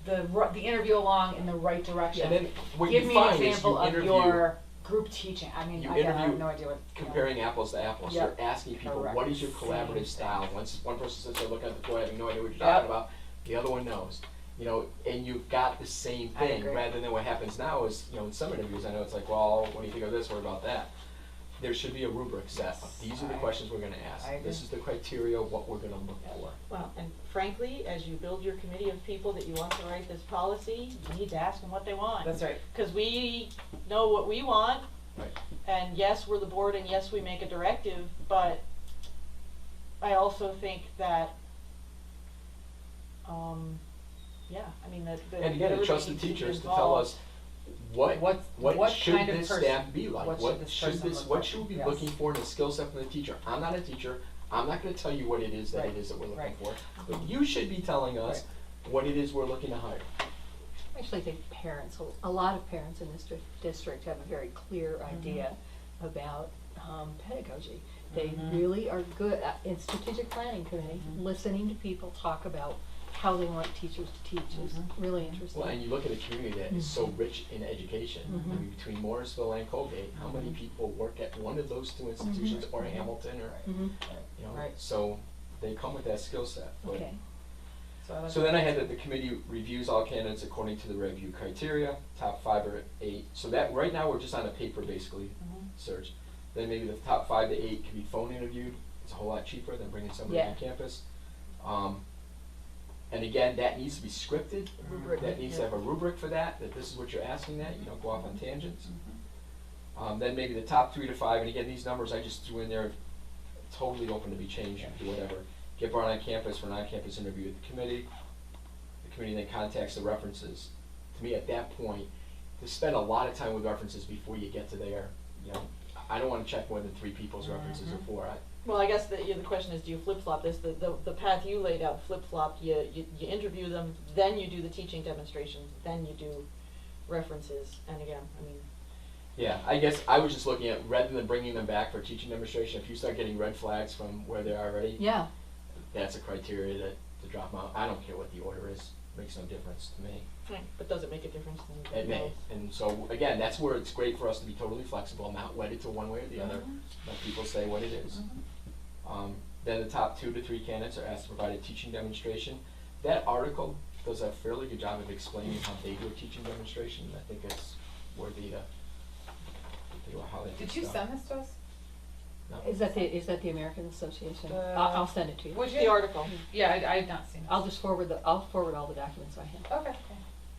interview along in the right direction. And then what Give you me an find is example you of interview, your group teaching, I mean, you again, I have interview no idea what. comparing apples to apples. Yep. You're asking people, Correct. what is your Same collaborative thing. style? Once one person sits there looking at the floor having no idea what you're Yep. talking about, the other one knows. You know, and you've got the same I thing, agree. rather than what happens now is, you know, in some interviews, I know it's like, well, what do you think of this, what about that? There should be a rubric set. Yes, These are the I- questions we're gonna ask. I agree. This is the criteria of what we're gonna look for. Well, and frankly, as you build your committee of people that you want to write this policy, you need to ask them what they want. That's right. Cause we know what we want, Right. and yes, we're the board, and yes, we make a directive, but I also think that, yeah, I mean, that And again, to trust the everybody teachers to involved. tell us what What should kind of this person- staff be like? what should this person look What like? should we be Yes. looking for in a skill set from the teacher? I'm not a teacher. I'm not gonna tell you what it is that Right. it is that we're looking Right. for. But you should be telling us what it is we're looking to hire. I actually think parents, a lot of parents in this district have a very clear idea about pedagogy. They Mhm. really are good in strategic planning committee, Mhm. listening to people talk about how they want teachers to teach is Mhm. really interesting. Well, and you look at a community that is so rich in education, I Mhm. mean, between Morrisville and Colgate, how many Mhm. people work at one of those two institutions or Hamilton or, Mhm. you know, Right. so they come with that skill set. But- Okay, like So then I had that the committee reviews all candidates according to the review criteria, top 5 or 8. So that, right now, we're just on a paper basically Mhm. search. Then maybe the top 5 to 8 can be phone interviewed. It's a whole lot cheaper than bringing somebody Yeah. on campus. And again, that needs to be scripted. Rubric, That needs to yeah. have a rubric for that this is what you're asking that, you don't go off on tangents. Mhm. Then maybe the top 3 to 5, and again, these numbers I just threw in there, totally open to be changed, do whatever. Get brought on campus for an on-campus interview with the committee. The committee then contacts the references. To me, at that point, to spend a lot of time with references before you get to there, you know, I don't wanna check more than 3 people's references or Mhm. 4. Well, I guess the question is, do you flip-flop this? The path you laid out, flip-flop, you interview them, then you do the teaching demonstrations, then you do references, and again, I mean, Yeah, I guess I was just looking at, rather than bringing them back for teaching demonstration, if you start getting red flags from where they are already, yeah, that's a criteria to drop them out. I don't care what the order is, makes no difference to me. but does it make a difference? Then It may, and so, again, that's where it's great for us to be totally flexible, not wedded to one way or the other, let people say what it is. Then the top 2 to 3 candidates are asked to provide a teaching demonstration. That article does a fairly good job of explaining how they do a teaching demonstration, I think it's worthy to think about how they Did you done. send this to us? No. is that the American Association? The- I'll send it to you. Would you? The article. Yeah, I had not seen it. I'll just forward all the documents I have. Okay.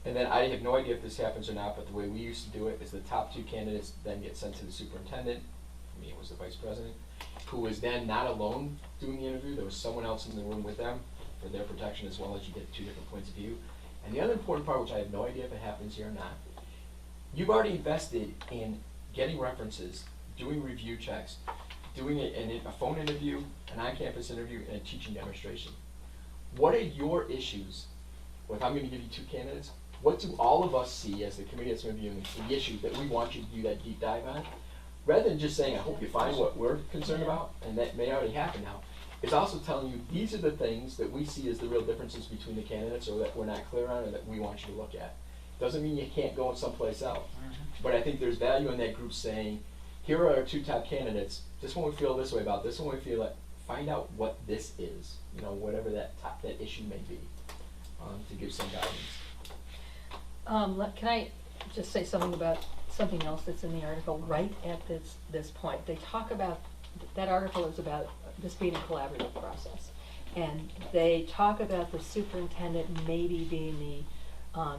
And then I have no idea if this happens or not, but the way we used to do it is the top 2 candidates then get sent to the superintendent, for me it was the vice president, who was then not alone doing the interview, there was someone else in the room with them for their protection as well, as you get 2 different points of view. And the other important part, which I have no idea if it happens here or not, you've already invested in getting references, doing review checks, doing a phone interview, an on-campus interview, and a teaching demonstration. What are your issues? Well, if I'm gonna give you 2 candidates, what do all of us see as the committee that's reviewing the issues that we want you to do that deep dive on? Rather than just saying, I hope you find what we're concerned about, and that may already happen now, it's also telling you, these are the things that we see as the real differences between the candidates, or that we're not clear on, or that we want you to look at. Doesn't mean you can't go someplace else, but I think there's value in that group saying, here are our 2 top candidates, this one we feel this way about, this one we feel like, find out what this is, you know, whatever that issue may be, to give some guidance. Can I just say something about something else that's in the article right at this point? They talk about, that article is about this being a collaborative process. And they talk about the superintendent maybe being the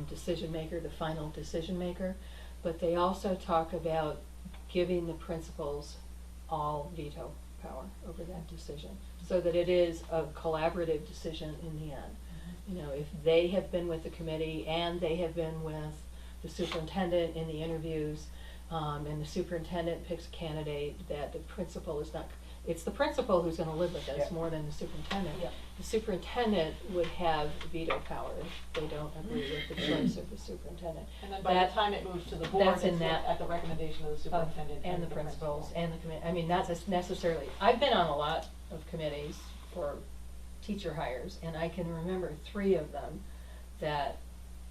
decision maker, the final decision maker. But they also talk about giving the principals all veto power over that decision, so that it is a collaborative decision in the end. you know, if they have been with the committee and they have been with the superintendent in the interviews, and the superintendent picks a candidate, that the principal is not, it's the principal who's gonna live with this Yep. more than the superintendent. Yep. The superintendent would have veto power if they don't agree with the choice of the superintendent. And then by the That- time it moves to the board, that's it's in that- at the recommendation of the superintendent And the principals and the committee, I mean, not just necessarily, I've been on a lot of committees for teacher hires, and I can remember 3 of them that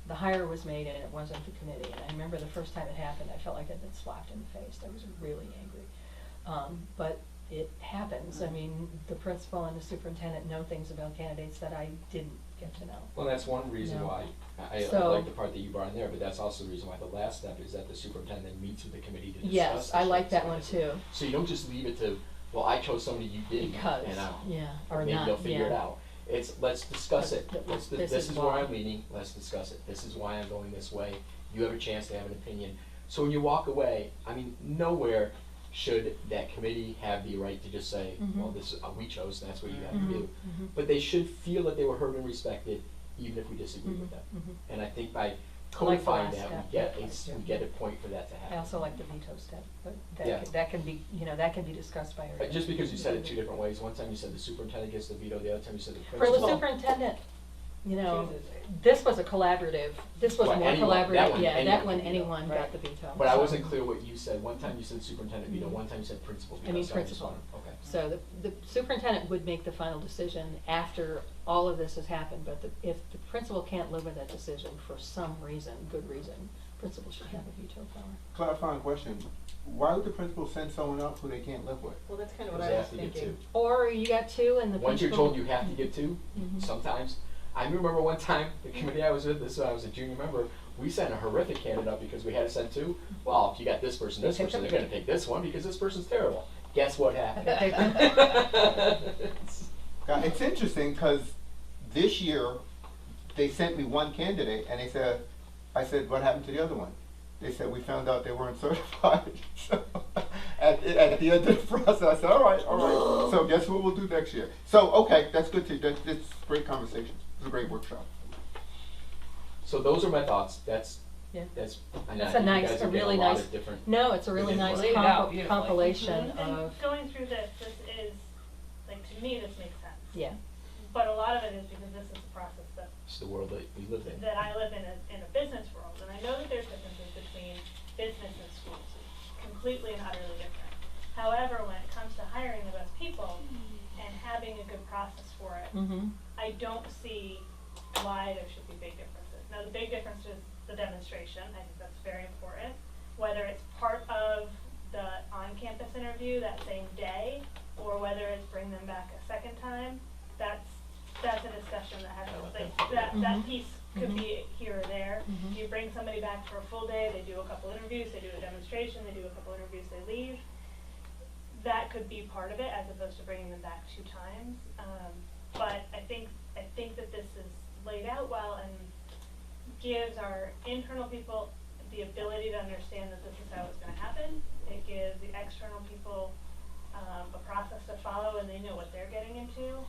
the hire was made and it wasn't the committee. And I remember the first time it happened, I felt like I'd been slapped in the face. I was really angry. But it happens. I mean, the principal and the superintendent know things about candidates that I didn't get to know. Well, that's one reason No. why, I So- like the part that you brought in there, but that's also the reason why the last step is that the superintendent meets with the committee to discuss. Yes, the I like choice. that one too. So you don't just leave it to, well, I chose somebody you didn't, Because, and yeah, or maybe not, they'll figure it yeah. out. It's, let's discuss it. This This is is where why. I'm leaning, let's discuss it. This is why I'm going this way. You have a chance to have an opinion. So when you walk away, I mean, nowhere should that committee have the right to just say, well, Mhm. this, we chose, that's what you have Mhm, to do. mhm. But they should feel that they were heard and respected, even if we disagree with Mhm, them. mhm. And I think by I like the codifying last that, step, we get yeah. we get a point for that to happen. I also like the veto step, but Yeah. that can be, you know, that can be discussed by everybody. Just because you said it 2 different ways, one time you said the superintendent gets the veto, the other time you said the For principal. the superintendent, you know, Chooses. this was a collaborative, this was Well, more anyone- that collaborative, one, yeah, anyone that one, can veto. anyone Right. got the veto. But I so- wasn't clear what you said. One time you said superintendent veto, Mhm. one time you said principal veto. I mean so just principal. wanted- Okay. So the superintendent would make the final decision after all of this has happened, but if the principal can't live with that decision for some reason, good reason, principal should have a veto power. Clarifying question, why would the principal send someone else who they can't live with? Well, that's kind of Because what they I was have to get thinking. 2. Or you got 2 and the principal. Once you're told you have to get 2, Mhm. sometimes. I remember one time, the committee I was with, this I was a junior member, we sent a horrific candidate up because we had to send 2. Well, if you got this person, They this picked person, up they're gonna pick this one because this person's terrible. Guess what happened? It's interesting, because this year, they sent me one candidate, and they said, I said, what happened to the other one? They said, we found out they weren't certified. So, at the end of the process, I said, all right, so guess what we'll do next year? So, okay, that's good that's great conversation, it's a great workshop. So those are my thoughts. That's, Yeah. and I It's a think you nice, guys a are getting really a lot nice, of different. no, it's a really It nice is. Laid it out beautifully. compilation And of, going through this is, like, to me, this makes sense. yeah. But a lot of it is because this is a process that, It's the world that we live in. that I live in a business world. And I know that there's differences between business and schools, it's completely and utterly different. However, when it comes to hiring the best people and having a good process for it, Mm-hmm. I don't see why there should be big differences. Now, the big difference is the demonstration. I think that's very important. Whether it's part of the on-campus interview that same day, or whether it's bring them back a second time, that's a discussion that has to, like, that Mhm. piece could be here or there. Mhm. You bring somebody back for a full day, they do a couple interviews, they do a demonstration, they do a couple interviews, they leave. That could be part of it, as opposed to bringing them back 2 times. But I think that this is laid out well and gives our internal people the ability to understand that this is how it's gonna happen. It gives the external people, a process to follow, and they know what they're getting into.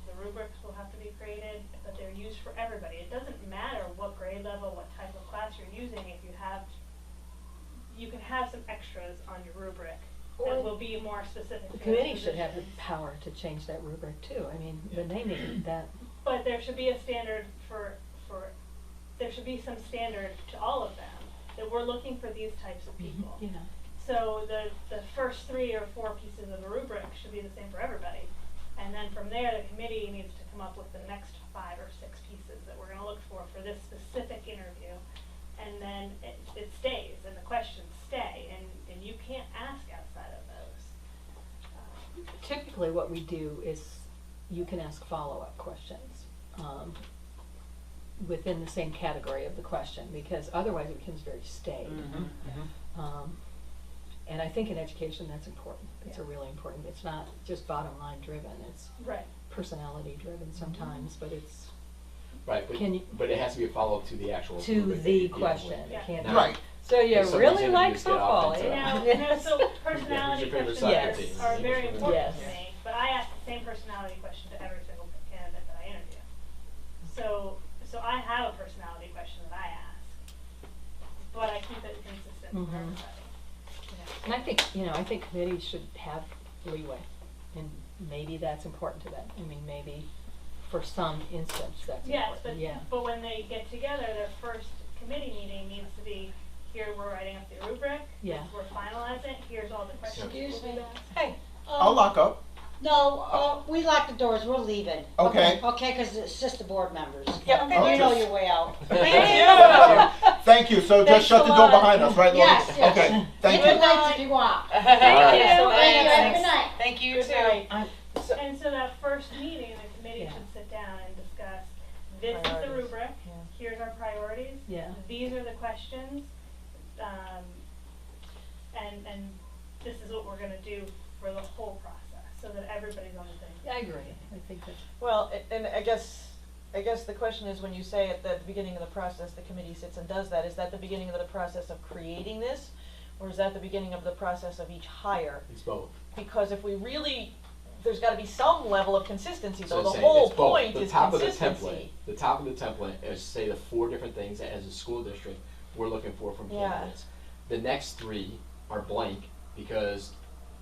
The rubrics will have to be created, but they're used for everybody. It doesn't matter what grade level, what type of class you're using, if you can have some extras on your rubric that Or will be more specific to The those committee should have the positions. power to change that rubric too. I mean, the naming, that, But there should be a standard there should be some standard to all of them, that we're looking for these types of people. you know. So the first 3 or 4 pieces of the rubric should be the same for everybody. And then from there, the committee needs to come up with the next 5 or 6 pieces that we're gonna look for this specific interview. And then it stays, and the questions stay, and you can't ask outside of those. Typically, what we do is you can ask follow-up questions within the same category of the question, because otherwise it becomes very staid. And I think in education, that's important. It's a Yeah. really important. It's not just bottom line driven. It's Right. personality driven sometimes, but it's Right, Can you- but it has to be a follow-up to the actual. to rubric that the you're dealing question. with. It Yeah. can't Now, Right. So you If some of really these like interviews get off softball, into- yeah? So personality Who's your favorite questions soccer are team? very important Yes. to me, but I ask the same personality question to every single candidate that I interview. So I have a personality question that I ask, but I keep it consistent for Mhm. everybody. Yeah. And I think committees should have leeway, and maybe that's important to them. I mean, maybe for some instance that's Yes, important, but when they get together, their first committee meeting needs to be, here we're writing up the rubric, Yeah. we're finalizing, here's all the questions Excuse we'll be me. asked. Hey, I'll lock up. No, we lock the doors, we're leaving. Okay. Okay, cause it's just the board members. Yep. Okay. You know your way out. Thank you, so just Thanks shut a the door lot. behind us, right, Lori? Yes, yes. Okay, thank Good you. nights if you want. Thank Thank Thank you, Thanks. have a good night. Thank you Good too. night. I- And so that first meeting, the committee Yeah. should sit down and discuss, this is the Priorities. rubric, Yeah. here's our priorities, Yeah. these are the questions, and this is what we're gonna do for the whole process, so that everybody's on the same page. I agree, I think that's. Well, and I guess the question is, when you say at the beginning of the process, the committee sits and does that, is that the beginning of the process of creating this? Or is that the beginning of the process of each hire? It's both. Because if we really, there's gotta be some level of consistency, So though, I'm the saying whole it's both. point The is top of the consistency. template. The top of the template is, say, the 4 different things that as a school district we're looking for from Yeah. candidates. The next 3 are blank because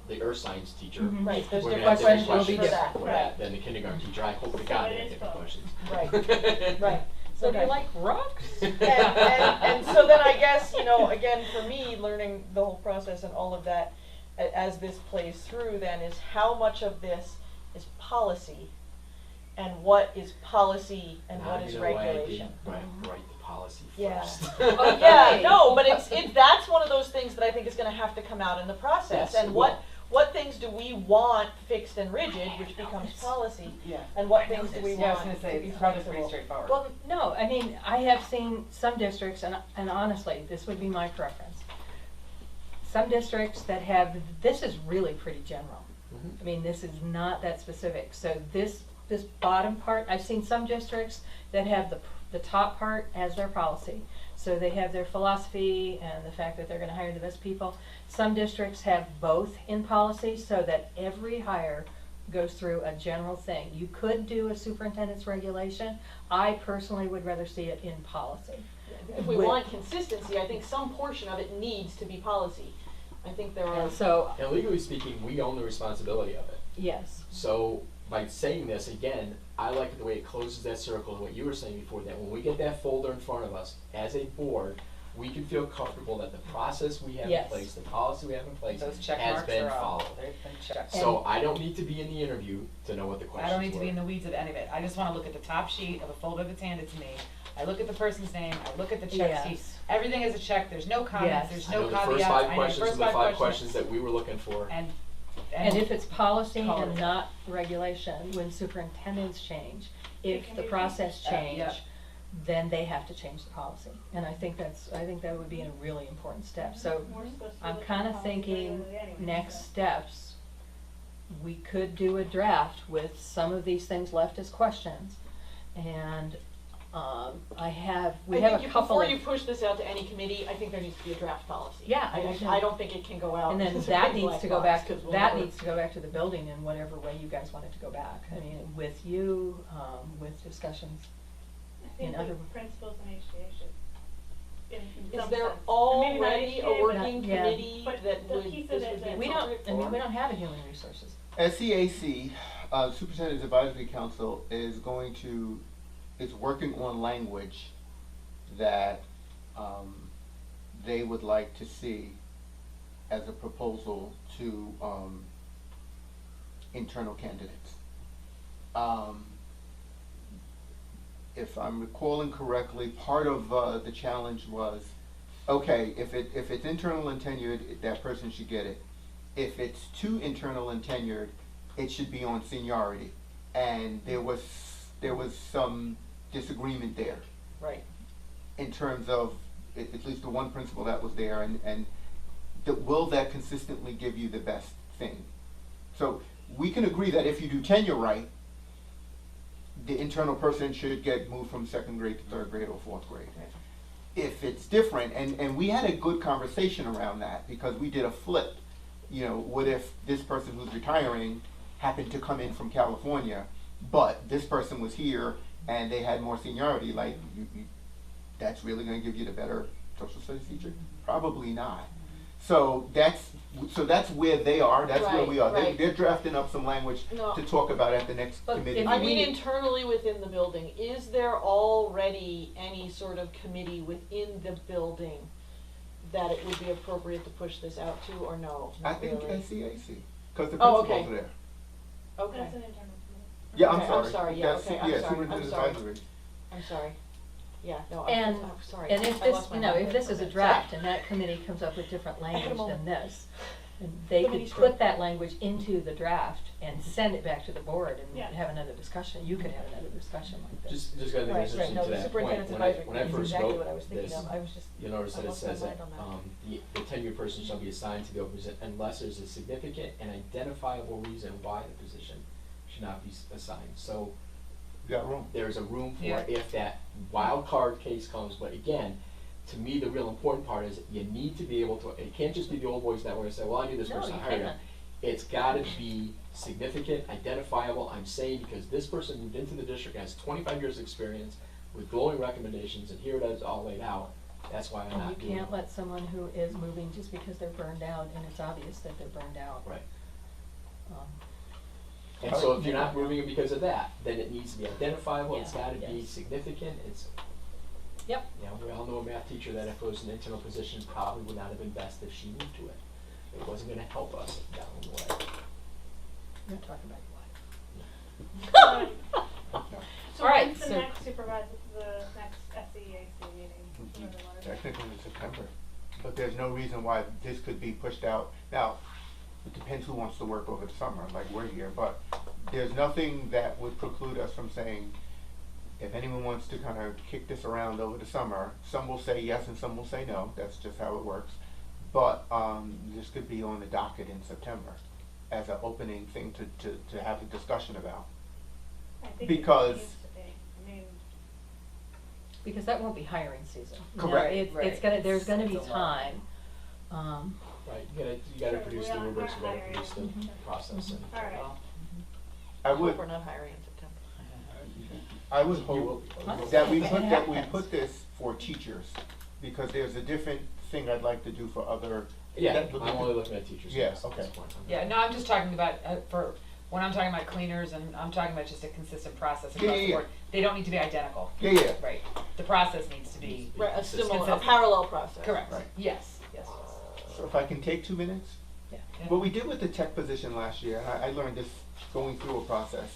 the earth science teacher. Mhm. Right, there's We're gonna different have different questions questions for that, for right, that than the kindergarten teacher. I hope to So God it they have is different both. questions. right. So do you Okay. like rocks? And so then I guess, again, for me, learning the whole process and all of that, as this plays through then, is how much of this is policy and what is policy and Now what you is know why I regulation. didn't write the policy Yeah. first. Oh, yeah, no, but that's one of those things that I think is gonna have to come out in the process. Yes, it And will. what things do we want fixed and rigid, which becomes policy, Yeah. and what things do we Yeah, I was want gonna say, to be it's probably pretty flexible? straightforward. Well, no, I mean, I have seen some districts, and honestly, this would be my preference. Some districts that have, this is really pretty general. Mhm. I mean, this is not that specific. So this bottom part, I've seen some districts that have the top part as their policy. So they have their philosophy and the fact that they're gonna hire the best people. Some districts have both in policy so that every hire goes through a general thing. You could do a superintendent's regulation. I personally would rather see it in policy. If we With- want consistency, I think some portion of it needs to be policy. I think there are. And so, And legally speaking, we own the responsibility of it. yes. So by saying this again, I like the way it closes that circle and what you were saying before, that when we get that folder in front of us as a board, we can feel comfortable that the process we have Yes. in place, the policy we have in place Those check has marks been are all, followed. they've been checked. So I don't need to be in the interview to know what the I questions don't need to were. be in the weeds of any of it. I just wanna look at the top sheet of a folder that's handed to me. I look at the person's name, I look at the check sheet. Yes. Everything is a check, there's no comments, Yes. there's I no know the caveats. first I 5 know the questions first and the 5 questions. questions that we were looking for. And if it's policy Call and it. not regulation, when superintendents change, It if can the be process changed. change, Yep. then they have to change the policy. And I think that would be a really important step. So We're supposed to I'm look at kinda policy thinking regularly anyway, next so. steps, we could do a draft with some of these things left as questions. And, we have a couple Before of. you push this out to any committee, I think there needs to be a draft policy. Yeah, I do. I don't think it can go out. And then as a that big needs black to go box, back to, 'cause we'll that never- needs to go back to the building in whatever way you guys want it to go back. I mean, with you, with discussions. I think in the other- principals and HCA should, in Is some there sense, or maybe not already a HCA, but- working Yeah. committee But that the would, piece of this it would be that- We don't, appropriate I mean, for? we don't have a human resources. SCAC, Superintendent's Advisory Council, is working on language that they would like to see as a proposal to internal candidates. If I'm recalling correctly, part of the challenge was, okay, if it's internal and tenured, that person should get it. If it's too internal and tenured, it should be on seniority. And there was some disagreement there Right. in terms of, at least the one principle that was there, and will that consistently give you the best thing? So we can agree that if you do tenure right, the internal person should get moved from 2nd grade to 3rd grade or 4th grade. If it's different, and we had a good conversation around that, because we did a flip. What if this person who's retiring happened to come in from California, but this person was here and they had more seniority, like, that's really gonna give you the better social studies teacher? Probably not. So that's where they are, that's where we are. Right. They're drafting up some language No. to talk about at the next But committee if I meeting. mean, internally within the building, is there already any sort of committee within the building that it would be appropriate to push this out to, or no? I Not think really? SCAC, cause the Oh, principals okay. are there. Okay, That's an internal committee. Yeah, Okay, I'm sorry. yeah, That's- okay, I'm yeah, sorry, superintendent's I'm sorry. advisory. I'm sorry. Yeah, no, And- I'm sorry. And if I this, lost my you know, mind if there this for is a minute. draft and that committee comes up with different had a language than moment. this, and they The mini could script. put that language into the draft and send it back to the board and Yeah. have another discussion, you could have another discussion like this. Just gotta think Right, interesting no, to the that point, superintendent's when I advisory is first exactly wrote what I was thinking this, of. I was just- you'll notice that I it lost my says that, mind on that. the tenured person shall be assigned to the open position unless there's a significant and identifiable reason why the position should not be assigned. So You got room. there's a room for Yeah. if that wild card case comes, but again, to me, the real important part is you need to be able to, it can't just be the old boys that way, say, well, I knew this No, person, you I hired can't. him. It's gotta be significant, identifiable, I'm saying, because this person moved into the district, has 25 years' experience with glowing recommendations, and here it is all laid out, that's why I'm And not you doing it. can't let someone who is moving just because they're burned out and it's obvious that they're burned out. Right. Um, And so if you're not moving it because of that, then it needs to be identifiable, it's Yeah, gotta be yes. significant, it's, Yep. you know, we all know a math teacher that if it was an internal position, probably would not have been best if she moved to it. It wasn't gonna help us down the way. We're not talking about your life. So All right, when's the so- next the next SEAC meeting? Another one. Technically in September, but there's no reason why this could be pushed out. Now, it depends who wants to work over the summer, like we're here, but there's nothing that would preclude us from saying, if anyone wants to kind of kick this around over the summer, some will say yes and some will say no, that's just how it works. But, this could be on the docket in September as an opening thing to have a discussion about. I think it because- needs to be. I mean, Because that won't be hiring season. You know, Correct. It's Right. gonna, there's gonna It's be a lot. time. Right, you gotta Sure, produce we the are rubrics, you gotta hiring. produce the Mhm. process and. all right. Well, I would, hope we're not hiring in September. I would You hope will be. that we It put happens. this for teachers, because there's a different thing I'd like to do for other. Yeah, that- I'm only looking at teachers. Yeah, at this okay. point. Yeah, no, I'm just talking about, for, when I'm talking about cleaners, and I'm talking about just a consistent process across the Yeah. board. They don't need to be identical. Yeah, Right. The process needs to be, Right, a Consistent. similar, a Consistent. parallel process. correct. Right. Yes, yes, so if I can take 2 minutes? yes. What we did with the tech position last year, and I learned this going through a process,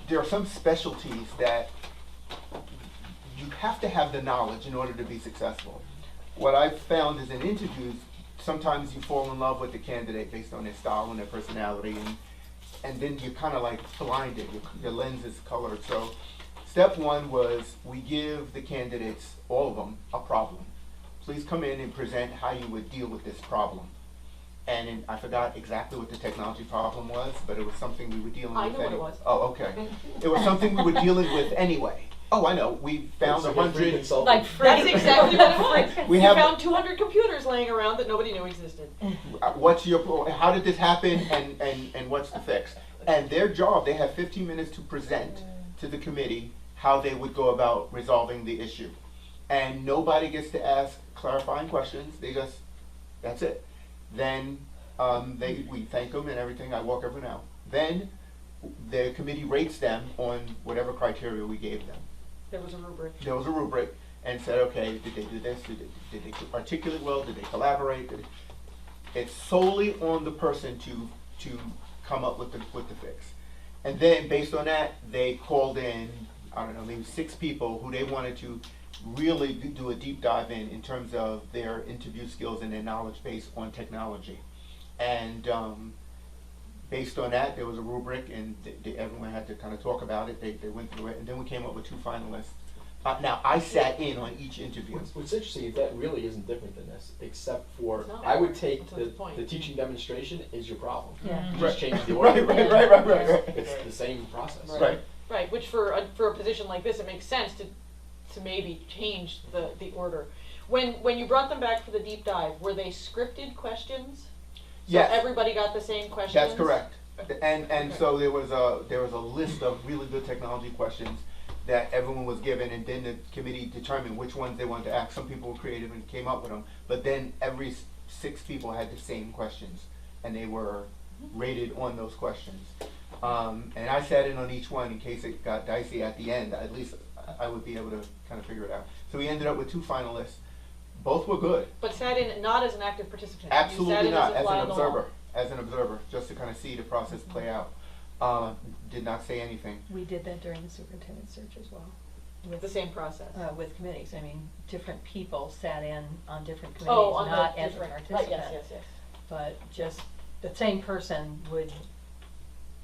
there are some specialties that you have to have the knowledge in order to be successful. What I've found is in interviews, sometimes you fall in love with the candidate based on their style and their personality, and then you're kind of like blinded, your lens is colored. So step one was we give the candidates, all of them, a problem. Please come in and present how you would deal with this problem. And I forgot exactly what the technology problem was, but it was something we were dealing with. I know what it anyway. was. Oh, okay. It was something we were dealing with anyway. Oh, I know, we found So get free 100. consulting. Like free. That's exactly what it was. We We have- found 200 computers laying around that nobody knew existed. What's your, how did this happen, and what's the fix? And their job, they have 15 minutes to present to the committee how they would go about resolving the issue. And nobody gets to ask clarifying questions, they just, that's it. Then, we thank them and everything, I walk everyone out. Then, the committee rates them on whatever criteria we gave them. There was a rubric. There was a rubric, and said, okay, did they do this, did they articulate well, did they collaborate? It's solely on the person to come up with the fix. And then, based on that, they called in, I don't know, maybe 6 people who they wanted to really do a deep dive in terms of their interview skills and their knowledge base on technology. And based on that, there was a rubric, and everyone had to kind of talk about it. They went through it, and then we came up with 2 finalists. Now, I sat in on each interview. What's interesting is that really isn't different than this, except for, It's not. I would take That's the point. the teaching demonstration is your problem. Yeah. You just change the order. Right. It's the same process. Right. Right, which for a position like this, it makes sense to maybe change the order. When you brought them back for the deep dive, were they scripted questions? Yes. So everybody got the same questions? That's correct. And so there was a list of really good technology questions that everyone was given, and then the committee determined which ones they wanted to ask. Some people were creative and came up with them, but then every 6 people had the same questions, and they were rated on those questions. And I sat in on each one in case it got dicey at the end. At least I would be able to kind of figure it out. So we ended up with 2 finalists. Both were good. But sat in not as an active participant. You sat Absolutely in not, as a as fly an on the wall. observer. As an observer, just to kind of see the process play out. Did not say anything. We did that during the superintendent search as well. The same process. With committees, I mean, different people sat in on different Oh, committees, on not the as a different, participant. right, yes, yes, yes. But just the same person would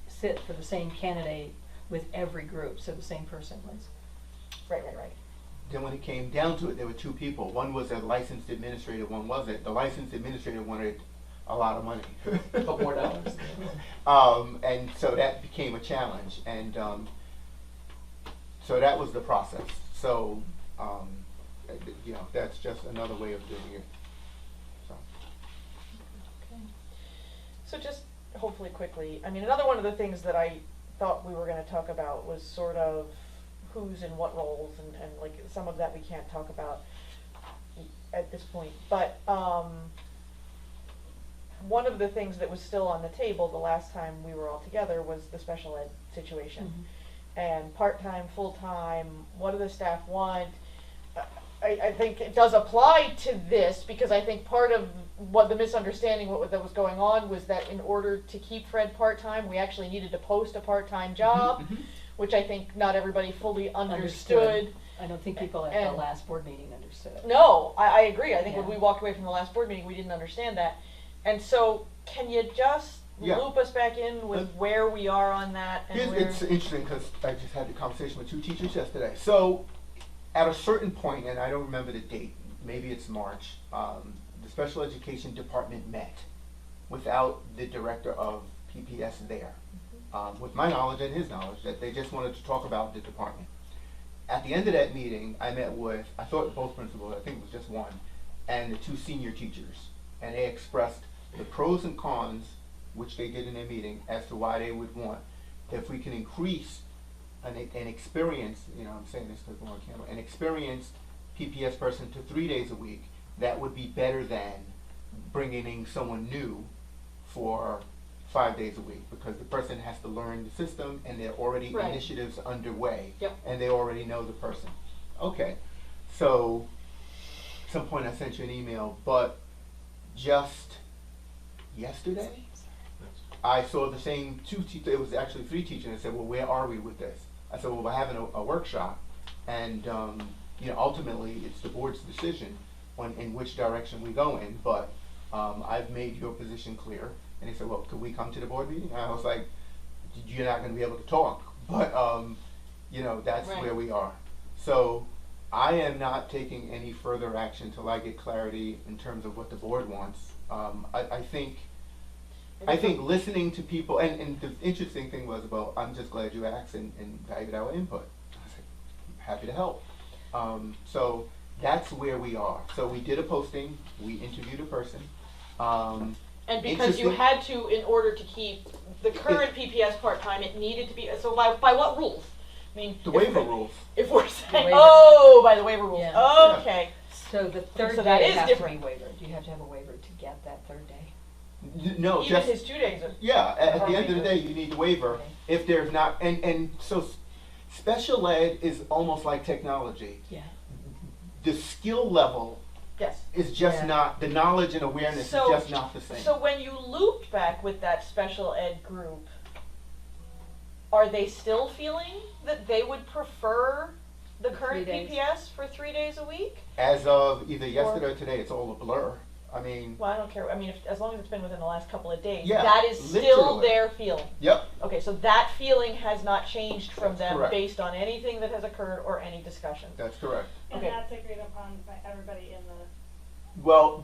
sit for the same candidate with every group, so the same person was. Right. Then when it came down to it, there were 2 people. One was a licensed administrator, one wasn't. The licensed administrator wanted a lot of money. A couple more dollars. And so that became a challenge. And so that was the process. So, that's just another way of doing it. So. So just hopefully quickly, I mean, another one of the things that I thought we were gonna talk about was sort of who's in what roles, and like some of that we can't talk about at this point. But one of the things that was still on the table the last time we were all together was the special ed situation. And part-time, full-time, what do the staff want? I think it does apply to this, because I think part of what the misunderstanding that was going on was that in order to keep Fred part-time, we actually needed to post a part-time job, which I think not everybody fully understood. I don't think people at the And- last board meeting understood it. No, I agree. I think when Yeah. we walked away from the last board meeting, we didn't understand that. And so, can you just Yeah. loop us back in with where we are on that? And where It's interesting because I just had the conversation with 2 teachers yesterday. So, at a certain point, and I don't remember the date, maybe it's March, the special education department met without the director of PPS there, with my knowledge and his knowledge, that they just wanted to talk about the department. At the end of that meeting, I met with, I thought both principals, I think it was just one, and the 2 senior teachers. And they expressed the pros and cons, which they did in their meeting, as to why they would want, if we can increase an experienced, I'm saying this because we're on camera, an experienced PPS person to 3 days a week, that would be better than bringing in someone new for 5 days a week, because the person has to learn the system and there are already Right. initiatives underway. Yep. And they already know the person. Okay, so at some point I sent you an email, but just yesterday, I saw the same 2 teachers, it was actually 3 teachers, and I said, well, where are we with this? I said, well, we're having a workshop, and ultimately it's the board's decision on in which direction we go in, but I've made your position clear. And they said, well, could we come to the board meeting? And I was like, you're not gonna be able to talk, but that's Right. where we are. So I am not taking any further action till I get clarity in terms of what the board wants. I think listening to people, and the interesting thing was, well, I'm just glad you asked and valued our input. I was like, I'm happy to help. So that's where we are. So we did a posting, we interviewed a person. And because you Interesting. had to, in order to keep the current PPS part-time, it needed to be, so by what rules? I mean. The if waiver we- rules. If we're saying, waiver. by the waiver rules, Yeah. okay. So the third So that day is has different. to be waivered. You have to have a waiver to get that third day. No, Even just. his 2 days are. Yeah, at the end of the Or day, you need the waiver Okay. if there's not, and so special ed is almost like technology. Yeah. The skill level Yes. is just Yeah. not, the knowledge and awareness is So- just not the same. So when you looped back with that special ed group, are they still feeling that they would prefer the current 3 days. PPS for 3 days a week? As of either yesterday or today, it's all a blur. I mean, Well, I don't care. I mean, as long as it's been within the last couple of days, Yeah, that is still literally. their feeling. yep, Okay, so that feeling has not changed from That's them correct. based on anything that has occurred or any discussion. that's correct. And Okay. that's agreed upon by everybody in the, Well,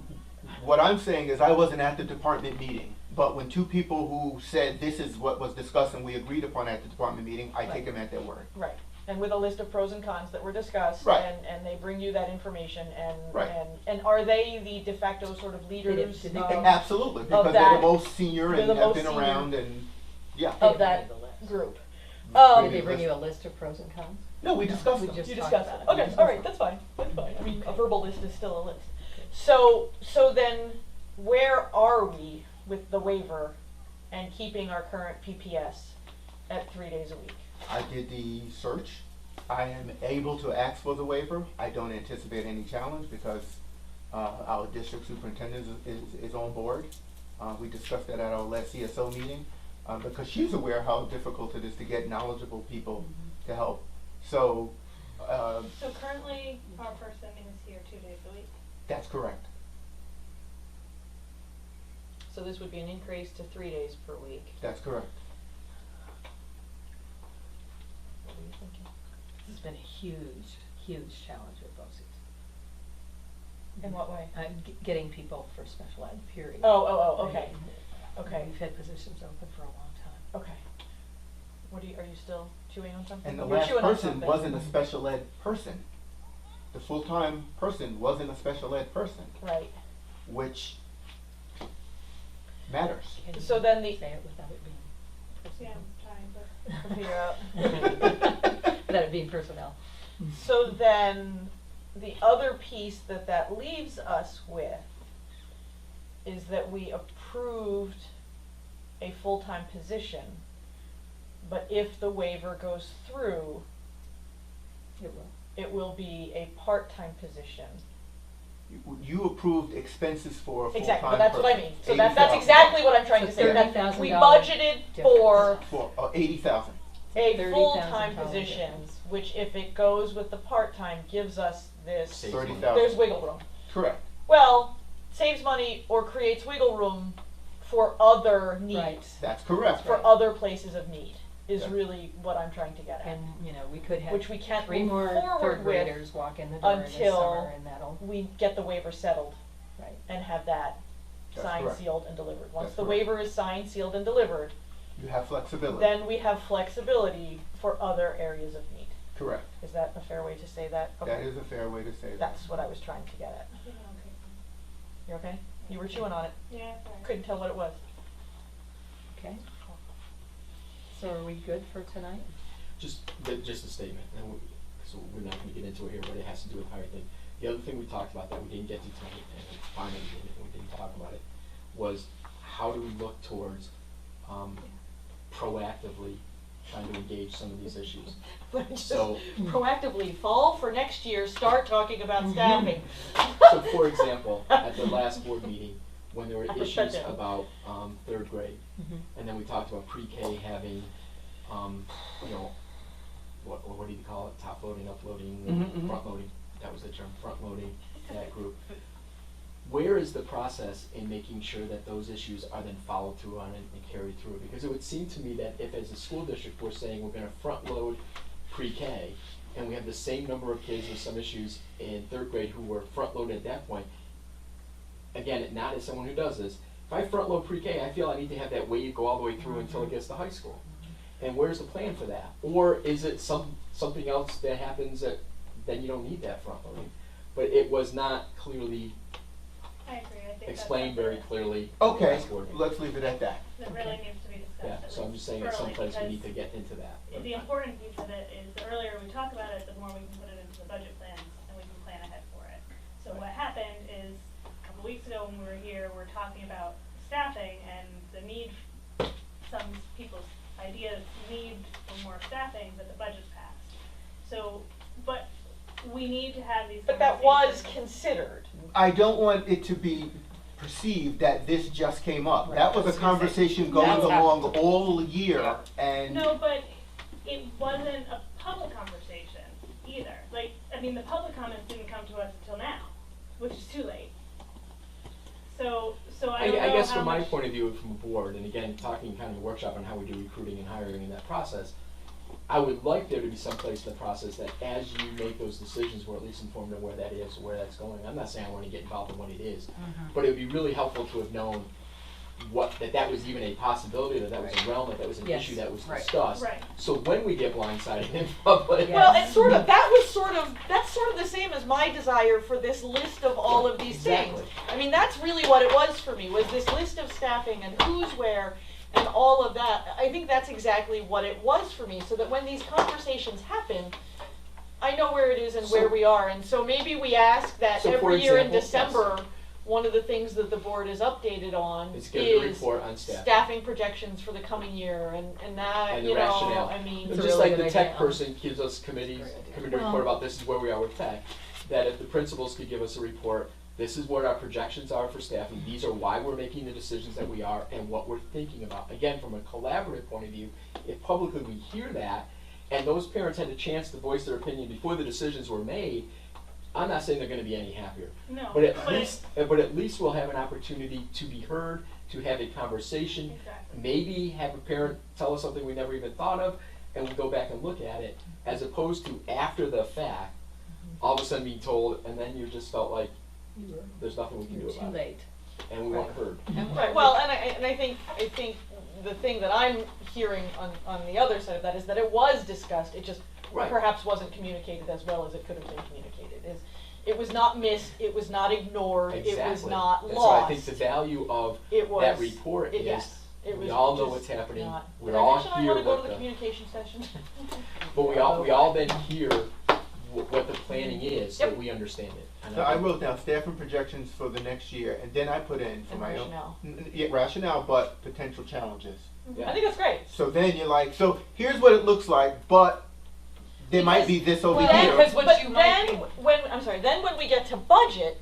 what I'm saying is I wasn't at the department meeting, but when 2 people who said this is what was discussed and we agreed upon at the department meeting, I take them at their word. Right. And with a list of pros and cons that were discussed, Right. and they bring you that information, and Right. and are they the de facto sort of leaders? Did they- of- Absolutely, because they're that- the most senior they're and the have most been senior. around and, Yeah. of that group. Did they bring you a list of pros and cons? No, we discussed we them. just You talked discussed about it. it. Okay, all right, that's fine. That's fine. I mean, a verbal list is still a list. So then, where are we with the waiver and keeping our current PPS at 3 days a week? I did the search. I am able to ask for the waiver. I don't anticipate any challenge because our district superintendent is on board. We discussed that at our last CSO meeting because she's aware how difficult it is to get knowledgeable people to help. So So currently, our person is here 2 days a week. that's correct. So this would be an increase to 3 days per week. That's correct. What are you thinking? This has been a huge, huge challenge with BOCES. In what way? Getting people for special ed, period. Oh, okay. Okay. We've had positions open for a long time. Okay. Are you still chewing on something? And the You're last chewing on person something. wasn't a special ed person. The full-time person wasn't a special ed person, Right. which matters. Can you So then the- say it without it being Yeah, I'm trying, but. Figure out. without it being personnel. So then, the other piece that leaves us with is that we approved a full-time position, but if the waiver goes through, It will. it will be a part-time position. You approved expenses for a full-time person. Exactly, but that's what I mean. So that's $80,000. exactly what I'm trying to So say. That $30,000 we budgeted for For $80,000. a $30,000 full-time position, difference. which if it goes with the part-time, gives us this, Saves money. $30,000. there's wiggle room. Correct. Well, saves money or creates wiggle room for other needs, Right. That's correct. for other places of need, is Yeah. really what I'm trying to get at. And, you know, we could have Which we can't 3 move more forward third with graders walk in the door this until summer and that'll, we get the waiver settled right. and have that That's signed, correct. sealed, and delivered. Once That's the correct. waiver is signed, sealed, and delivered, You have flexibility. then we have flexibility for other areas of need. Correct. Is that a fair way to say that? That Okay. is a fair way to say that. That's what I was trying to get at. I think I'm okay. You okay? You were chewing on it. Yeah, sorry. Couldn't tell what it was. Okay. So are we good for tonight? Just a statement, and so we're not gonna get into it here, but it has to do with hiring thing. The other thing we talked about that we didn't get to tonight, and we finally did it, and we didn't talk about it, was how do we look towards, proactively trying to engage some of these issues? So, Proactively, fall for next year, start talking about staffing. so for example, at the last board meeting, when there were I put that issues down. about, third grade, Mm-hmm. and then we talked about pre-K having, you know, what do you call it, top loading, uploading, front loading, that was the term, front loading, that group. Where is the process in making sure that those issues are then followed through on and carried through? Because it would seem to me that if as a school district, we're saying we're gonna front load pre-K, and we have the same number of kids with some issues in third grade who were front loaded at that point, again, not as someone who does this, if I front load pre-K, I feel I need to have that wave go all the way through until it gets to high school. And where's the plan for that? Or is it something else that happens that then you don't need that front loading? But it was not clearly I agree, I think that's explained very something clearly. Okay, last board meeting. let's leave it at that. that really needs to be discussed. Yeah, at so I'm least just saying at some early, place we need because to get into that. The important piece of it is the earlier we talk about it, the more we can put it into the budget plans and we can plan ahead for it. So what happened is, a couple weeks ago when we were here, we're talking about staffing and the need, some people's ideas need for more staffing, but the budget's passed. So, but we need to have these But that was conversations. considered. I don't want it to be perceived that this just came up. Right. That was a I was gonna say, conversation going that's along happened. all year, and No, but it wasn't a public conversation either. Like, I mean, the public comments didn't come to us until now, which is too late. So I don't know I guess how from my much- point of view, from a board, and again, talking kind of a workshop on how we do recruiting and hiring in that process, I would like there to be some place in the process that as you make those decisions, we're at least informed of where that is, or where that's going. I'm not saying I want to get involved in what it is, but it would be really helpful to have known that was even a possibility, that was a realm, that was an Yes, issue that was right. discussed. Right. So when we get blindsided in public. Yeah. Well, it's that's sort of the same as my desire for this list of all of these Exactly. things. I mean, that's really what it was for me, was this list of staffing and who's where, and all of that. I think that's exactly what it was for me, so that when these conversations happen, I know where it is and where So- we are, and so maybe we ask that So for every year in example, yes. December, one of the things that the board is updated on It's give a is report on staff. staffing projections for the coming year, and that, And the you know, rationale. I mean. And It's a just really like the good tech idea. person gives us committee report Well- about this is where we are with tech, that if the principals could give us a report, this is what our projections are for staffing, these are why we're making the decisions that we are and what we're thinking about. Again, from a collaborative point of view, if publicly we hear that, and those parents had a chance to voice their opinion before the decisions were made, I'm not saying they're gonna be any happier. No, But at least we'll have an opportunity to be heard, to have a conversation, Exactly. maybe have a parent tell us something we never even thought of, and we go back and look at it, as opposed to after the fact, all of a sudden being told, and then you just felt like there's nothing we can do You're too about it, late. and we weren't heard. Right, well, and I think the thing that I'm hearing on the other side of that is that it was discussed, it just Right. perhaps wasn't communicated as well as it could have been communicated. It was not missed, it was not ignored, it was Exactly. not And so I think lost. the value of It was. that report is, Yes, it was we all know just what's happening, not- we're Did I all mention I here wanna go to with the the, communication session? but we all then hear what the planning is, so Yep. we understand it. And So I think- wrote down staffing projections for the next year, and then I put in for And my rationale. own. Yeah, rationale, but potential challenges. Yeah. I think that's great. So then you're like, so here's what it looks like, but there might be this over Well, here. because what but you might then, be- then when we get to budget,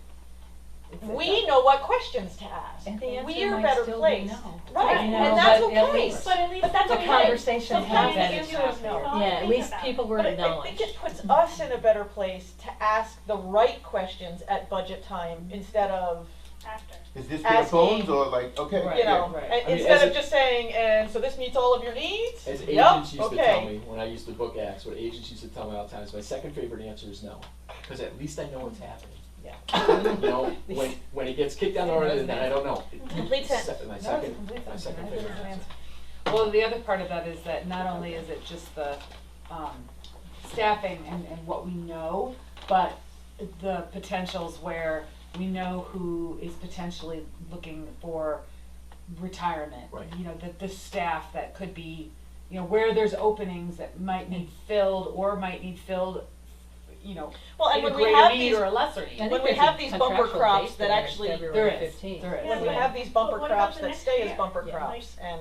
we know what questions to ask. And the answer We're might better still be placed. no. Right, I know, and that's but at okay. least But that's the okay. conversation Sometimes has the been answer is no. Thought Yeah, and at think least about people it. were But I acknowledged. think it puts us in a better place to ask the right questions at budget time instead of, After. Is this bare asking- bones or like, okay, Right. you know, right. and I mean, instead as of a- just saying, and so this meets all of your needs? As Yep, agents used to tell okay. me, when I used to book acts, what agents used to tell me all the time is my second favorite answer is no, because at least I know what's happening. Yeah. You know, when it gets kicked down the road, then I don't know. Complete Se- sentence. My No, it's second, a complete my sentence. second I favorite think answer. Well, the other part of that is that not only is it just the staffing and what we know, but the potentials where we know who is potentially looking for retirement. Right. You know, the staff that could be, you know, where there's openings that might need filled or might need filled, you know, Well, and in a when we greater have need these, or a lesser I need. think when we there's a have these bumper contractual crops date that for that, actually- February There is, 15th. there is. when we Yeah. have these bumper But what about crops the that next stay as year? bumper Yeah. crops, and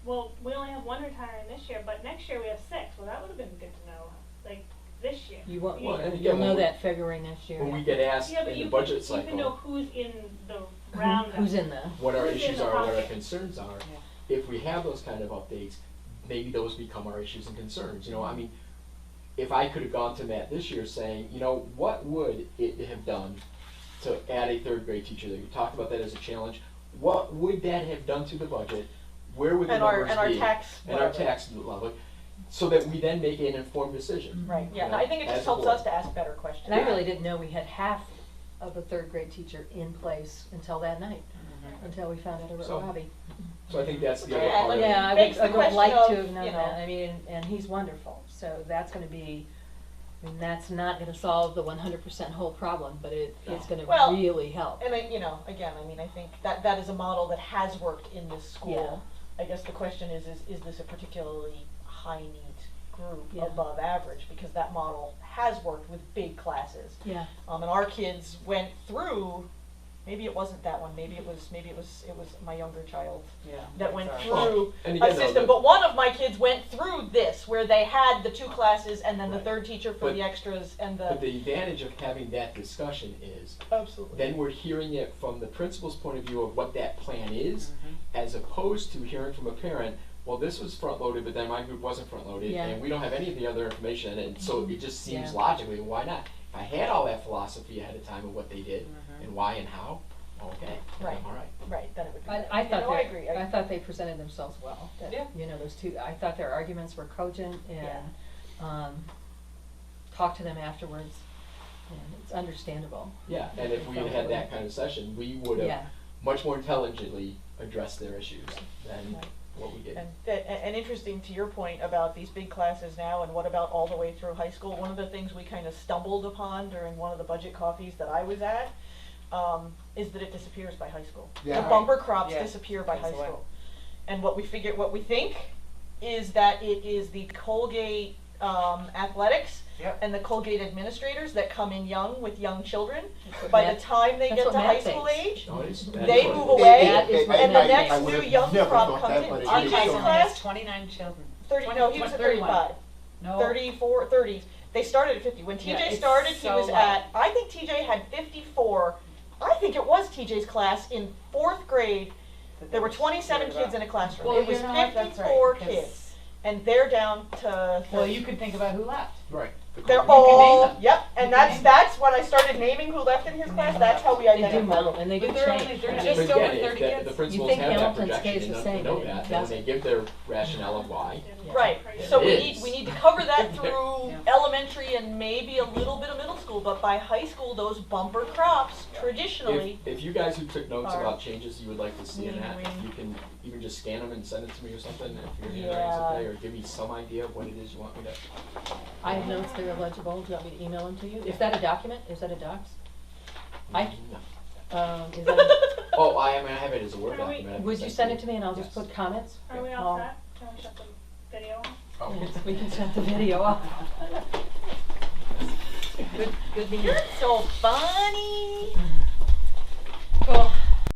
Well, we only have one retiring this year, but next year we have 6. Well, that would have been good to know, like, this year. You won't, Well, and you'll again, know when we- that February next year. When we get asked Yeah, but in you the can, budget you can know cycle, who's in the round. Who's in the, what our who's in issues the are, what our pocket. concerns are, if we have those kind of updates, maybe those become our issues and concerns, you know, I mean, if I could have gone to Matt this year saying, you know, what would it have done to add a third grade teacher there? You talked about that as a challenge. What would that have done to the budget? Where would the and our numbers be? tax And our whatever. tax level, so that we then make an informed decision. Right, yeah, you no, know, I think it as just a helps board. us to ask better questions. and I really didn't know we had half of a third grade teacher in place until that night, until we found out So, about Robbie. So I think that's the Yeah, other part of it. Yeah, I Begs the would have liked question to of, have known you know- that, I mean, and he's wonderful, so that's gonna be, I mean, that's not gonna solve the 100% whole problem, but it's gonna Well, really help. And you know, again, I mean, I think that is a model that has worked in this school. I guess the question is this a particularly high need group Yeah. above average? Because that model has worked with big classes. Yeah, And our kids went through, maybe it wasn't that one, maybe it was my younger child Yeah. that went Sorry. through And a again, though, system, the- but one of my kids went through this, where they had the 2 classes and then the Right. third teacher for But- the extras and But the advantage of having that discussion is, Absolutely. then we're hearing it from the principal's point of view of what that plan is, Mm-hmm. as opposed to hearing from a parent, well, this was front-loaded, but then my group wasn't front-loaded, Yeah. and we don't have any of the other information, and so it just seems Yeah. logically, why not? If I had all that philosophy ahead of time of what they did, Mhm. and why and how, okay, Right. all right. Right, then it would be. I Yeah, thought no, I they, agree. I thought they presented themselves well, that, Yeah. you know, those two, I thought their arguments were cogent Yeah. and, talked to them afterwards, and it's understandable. Yeah, and if we had had that kind of session, we would Yeah. have much more intelligently addressed their issues than Right. what we did. And interesting to your point about these big classes now, and what about all the way through high school, one of the things we kind of stumbled upon during one of the budget coffees that I was at, is that it disappears by high school. Yeah. The bumper crops Yeah. disappear by Goes high away. school. and what we think is that it is the Colgate athletics Yep. and the Colgate administrators that come in young with young children. what By Matt- the time they that's get what to Matt high school thinks. age, No, it's- they that's move what it is. away, That is what and the Matt next I would've new young never crop thought comes that, in. but it Our is high TJ's school so. has class, 29 children. 30, no, he was at 31. 35. No. 34, 30. They started at 50. When TJ Yeah, it's started, he so was low. at, I think TJ had 54. I think it was TJ's class in 4th grade. There were 27 kids in a classroom. Well, It was you know what, that's right, 54 'cause- kids. And they're down to 30. Well, you could think about who left. Right. They're You can name all, them. yep, and You can that's, name that's when I started naming who left in his class, that's how we They do identified muddle, them. and they But do they're change. only- they're I mean, just But over again, if 30 the kids. principals think have that Hamilton projection, stays they the know, same, they know but it that, then they doesn't. give their rationale of why. Right, Yeah, so it we is. need to cover that through Yeah. elementary and maybe a little bit of middle school, but by high school, those bumper crops traditionally, If you guys who took notes are about changes you would like to see in that, meandering. you can even just scan them and send it to me or something, if you're Yeah. handwriting something, or give me some idea of what it is you want me to. I have notes that are legible, do you want me to email them to you? Is that a document, is that a docs? No. Is that a, Oh, I have it as a Word Are we- document. I can would you send it to me and I'll just Yes. put comments? Are we Oh. all set? Can we shut the video? Oh. Yes, we can shut the video off. Good meeting. you're so funny.